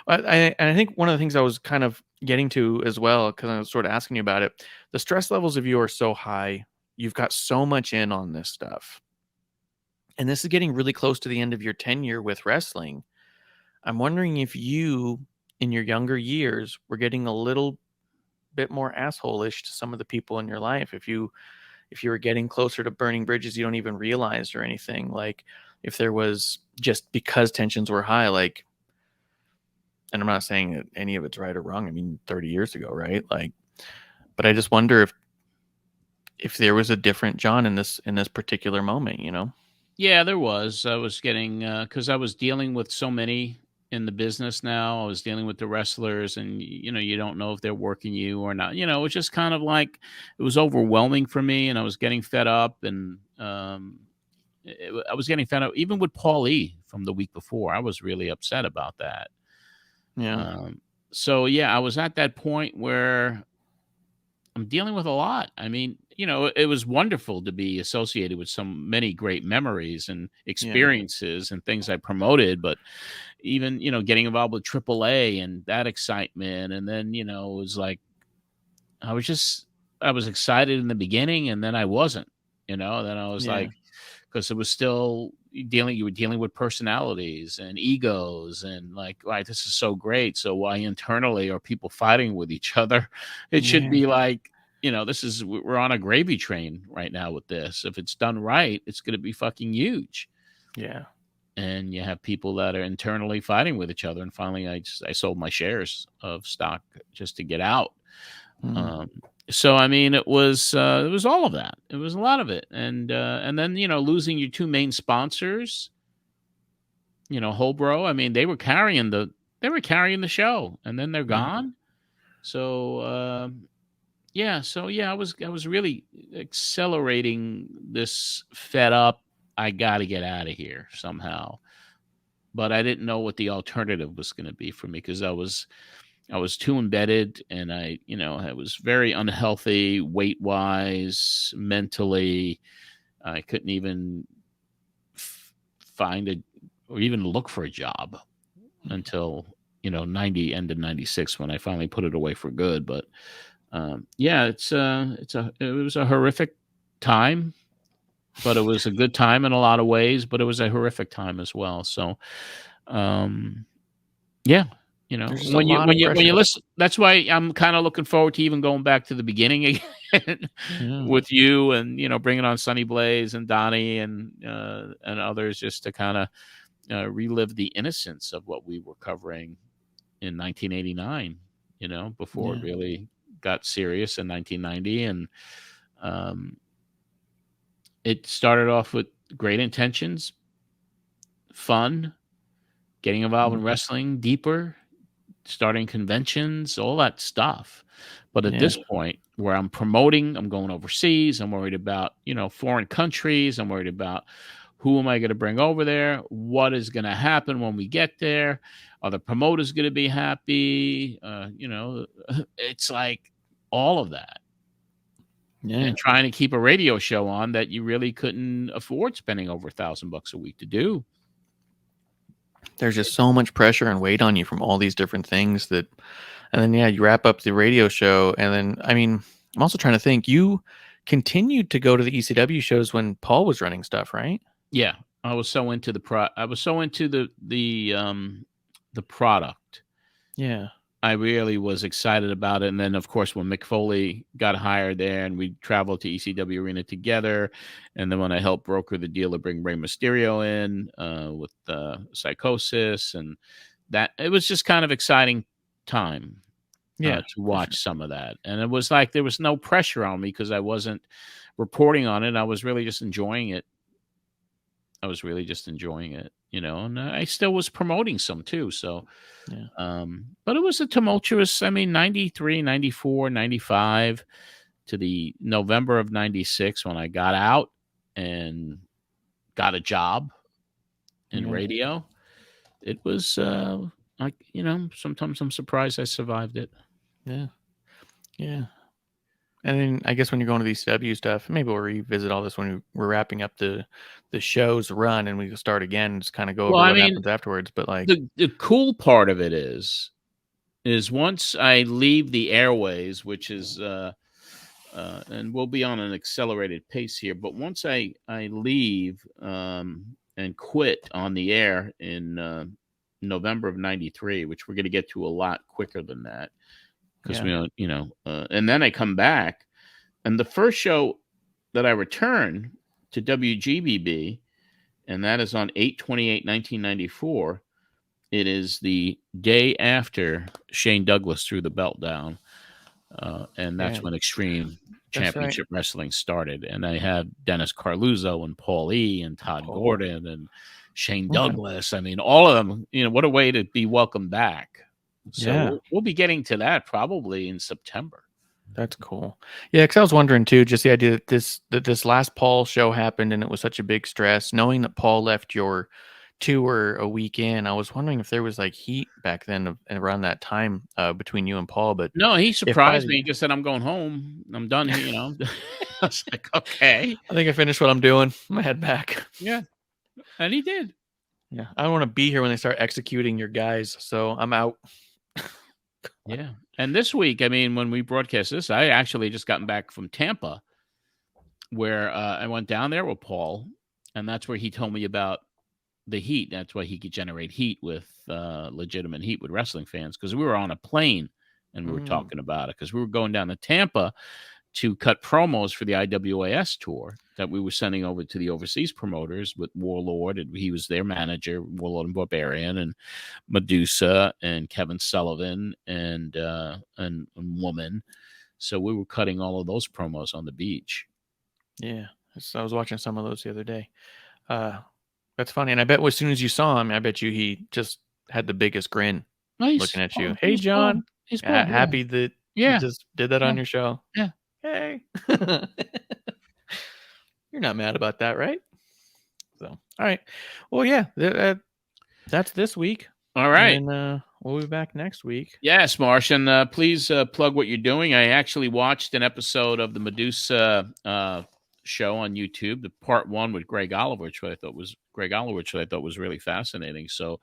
I think one of the things I was kind of getting to as well, because I was sort of asking you about it, the stress levels of you are so high. You've got so much in on this stuff. And this is getting really close to the end of your tenure with wrestling. I'm wondering if you, in your younger years, were getting a little bit more asshole-ish to some of the people in your life. If you were getting closer to burning bridges you don't even realize or anything. Like if there was, just because tensions were high, like, and I'm not saying that any of it's right or wrong. I mean, 30 years ago, right? Like, but I just wonder if there was a different John in this particular moment, Yeah, there was. I was getting, because I was dealing with so many in the business now. I was dealing with the wrestlers, and you don't know if they're working you or not. It was just kind of like, it was overwhelming for me, and I was getting fed up, and I was getting fed up even with Paul E from the week before. I was really upset about that. Yeah. So yeah, I was at that point where I'm dealing with a lot. I mean, it was wonderful to be associated with so many great memories and experiences and things I promoted, but even, getting involved with AAA and that excitement. And then, it was like, I was excited in the beginning, and then I wasn't, then I was like, because it was still you were dealing with personalities and egos, and like, right, this is so great. So why internally are people fighting with each other? It should be like, we're on a gravy train right now with this. If it's done right, it's going to be fucking huge. Yeah. And you have people that are internally fighting with each other. And finally, I sold my shares of stock just to get out. So, I mean, it was all of that. It was a lot of it. And then, losing your two main sponsors, Holbro, I mean, they were carrying the show, and then they're gone. So, I was really accelerating this fed up. I got to get out of here somehow. But I didn't know what the alternative was going to be for me, because I was too embedded, and I was very unhealthy weight-wise, mentally. I couldn't even find or even look for a job until, end of 96, when I finally put it away for good. But it was a horrific time, but it was a good time in a lot of ways, but it was a horrific time as well. So, when you listen, that's why I'm kind of looking forward to even going back to the beginning again with you, and bringing on Sonny Blaze and Donnie and others, just to kind of relive the innocence of what we were covering in 1989. Before it really got serious in 1990, and it started off with great intentions, fun, getting involved in wrestling deeper, starting conventions, all that stuff. But at this point, where I'm promoting, I'm going overseas, I'm worried about, foreign countries, I'm worried about who am I going to bring over there, what is going to happen when we get there, are the promoters going to be happy, it's like all of that. And trying to keep a radio show on that you really couldn't afford spending over $1,000 a week to do. There's just so much pressure and weight on you from all these different things and then, you wrap up the radio show. And then, I mean, I'm also trying to think, you continued to go to the ECW shows when Paul was running stuff, right? Yeah. I was so into the product. Yeah. I really was excited about it. And then, of course, when Mick Foley got hired there and we traveled to ECW Arena together, and then when I helped broker the deal to bring Rey Mysterio in with Psychosis, and that, it was just kind of exciting time to watch some of that. And it was like there was no pressure on me because I wasn't reporting on it. I was really just enjoying it. And I still was promoting some too. So, but it was a tumultuous, 93, 94, 95 to the November of 96 when I got out and got a job in radio. It was sometimes I'm surprised I survived it. Yeah. Yeah. And then I guess when you're going to these W stuff, maybe we'll revisit all this when we're wrapping up the show's run and we can start again, just kind of go over what happens afterwards. But like the cool part of it is once I leave the airways, which is and we'll be on an accelerated pace here, but once I leave and quit on the air in November of 93, which we're going to get to a lot quicker than that. Because and then I come back, and the first show that I return to WGBB, and that is on 8/28/1994. It is the day after Shane Douglas threw the belt down, and that's when Extreme Championship Wrestling started. And I had Dennis Carluzzo and Paul E. and Todd Gordon and Shane Douglas. I mean, all of them. What a way to be welcomed back. So we'll be getting to that probably in September. That's cool. Yeah, because I was wondering too, just the idea that this last Paul show happened and it was such a big stress. Knowing that Paul left your tour a week in, I was wondering if there was like heat back then around that time between you and Paul. But no, he surprised me. He just said, "I'm going home. I'm done here." I was like, "Okay, I think I finished what I'm doing. I'm gonna head back." Yeah, and he did. Yeah, I don't want to be here when they start executing your guys, so I'm out. Yeah. And this week, when we broadcast this, I actually just gotten back from Tampa where I went down there with Paul, and that's where he told me about the heat. That's why he could generate heat with legitimate heat with wrestling fans, because we were on a plane and we were talking about it because we were going down to Tampa to cut promos for the IWAS tour that we were sending over to the overseas promoters with Warlord, and he was their manager, Warlord and Barbarian, and Medusa and Kevin Sullivan and Woman. So we were cutting all of those promos on the beach. Yeah, so I was watching some of those the other day. That's funny, and I bet as soon as you saw him, I bet you he just had the biggest grin looking at you. Hey, John, he's happy that you just did that on your show. Yeah. Hey, you're not mad about that, right? So, all right. Well, yeah, that's this week. All right. And we'll be back next week. Yes, Marsh, and please plug what you're doing. I actually watched an episode of the Medusa show on YouTube, the part 1 with Greg Oliver, which I thought was really fascinating. So,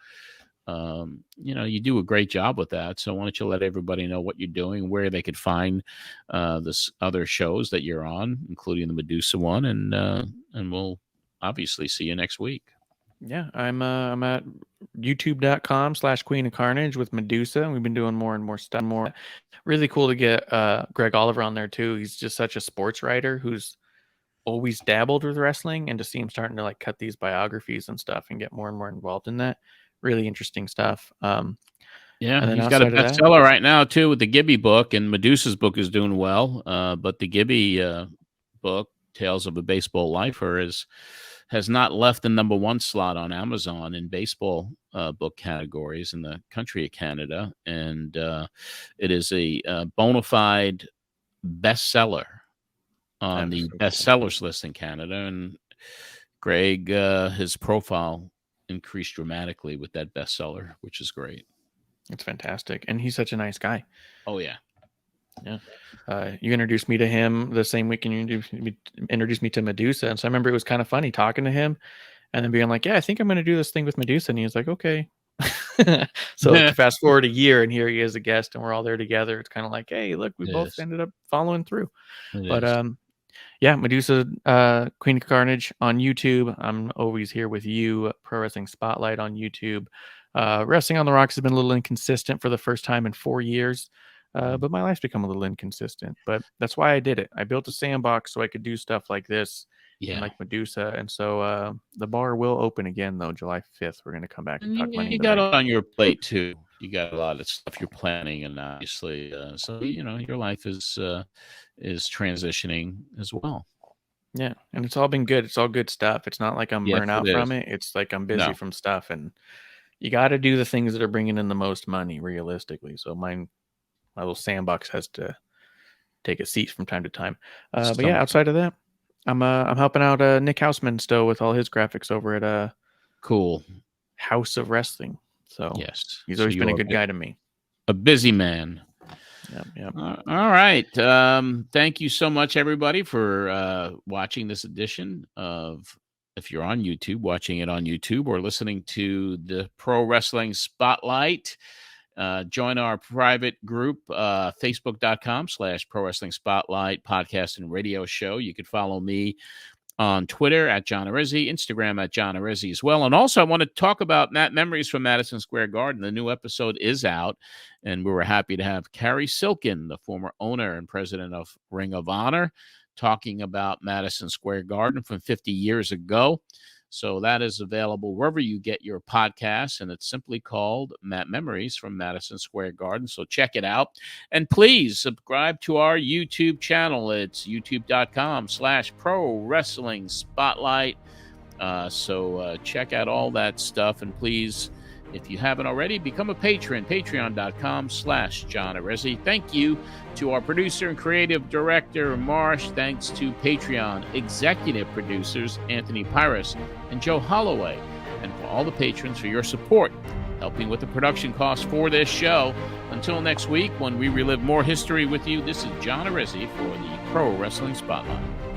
you do a great job with that. So why don't you let everybody know what you're doing, where they could find this other shows that you're on, including the Medusa one, and we'll obviously see you next week. Yeah, I'm at youtube.com/Queen of Carnage with Medusa, and we've been doing more and more stuff. Really cool to get Greg Oliver on there too. He's just such a sports writer who's always dabbled with wrestling, and to see him starting to like cut these biographies and stuff and get more and more involved in that. Really interesting stuff. Yeah, he's got a bestseller right now too with the Gibby book, and Medusa's book is doing well. But the Gibby book, Tales of a Baseball Lifer, has not left the number 1 slot on Amazon in baseball book categories in the country of Canada, and it is a bona fide bestseller on the bestsellers list in Canada. And Greg, his profile increased dramatically with that bestseller, which is great. It's fantastic, and he's such a nice guy. Oh yeah. You introduced me to him the same week, and you introduced me to Medusa, and so I remember it was kind of funny talking to him, and then being like, "Yeah, I think I'm going to do this thing with Medusa," and he was like, "Okay." So to fast forward a year, and here he is a guest, and we're all there together. It's kind of like, "Hey, look, we both ended up following through." Yeah, Medusa, Queen of Carnage on YouTube. I'm always here with you. Pro Wrestling Spotlight on YouTube. Wrestling on the Rocks has been a little inconsistent for the first time in 4 years, but my life's become a little inconsistent. But that's why I did it. I built a sandbox so I could do stuff like this, and like Medusa. And so the bar will open again, though, July 5th. We're going to come back and talk money. You got it on your plate, too. You got a lot of stuff you're planning, and obviously, so, your life is transitioning as well. Yeah, and it's all been good. It's all good stuff. It's not like I'm burnt out from it. It's like I'm busy from stuff, and you got to do the things that are bringing in the most money, realistically. So my little sandbox has to take a seat from time to time. But yeah, outside of that, I'm helping out Nick Houseman still with all his graphics over at Cool House of Wrestling. So yes, he's always been a good guy to me. A busy man. Yep. All right. Thank you so much, everybody, for watching this edition of, if you're on YouTube, watching it on YouTube, or listening to the Pro Wrestling Spotlight. Join our private group, facebook.com/Pro Wrestling Spotlight podcast and radio show. You could follow me on Twitter at John Arezzi, Instagram at John Arezzi as well. And also, I want to talk about Memories from Madison Square Garden. The new episode is out, and we were happy to have Carrie Silkin, the former owner and president of Ring of Honor, talking about Madison Square Garden from 50 years ago. So that is available wherever you get your podcasts, and it's simply called Memories from Madison Square Garden. So check it out. And please subscribe to our YouTube channel. It's youtube.com/Pro Wrestling Spotlight. So check out all that stuff. And please, if you haven't already, become a patron, patreon.com/John Arezzi. Thank you to our producer and creative director, Marsh. Thanks to Patreon executive producers, Anthony Pyrus and Joe Holloway. And for all the patrons for your support, helping with the production costs for this show. Until next week, when we relive more history with you, this is John Arezzi for the Pro Wrestling Spotlight.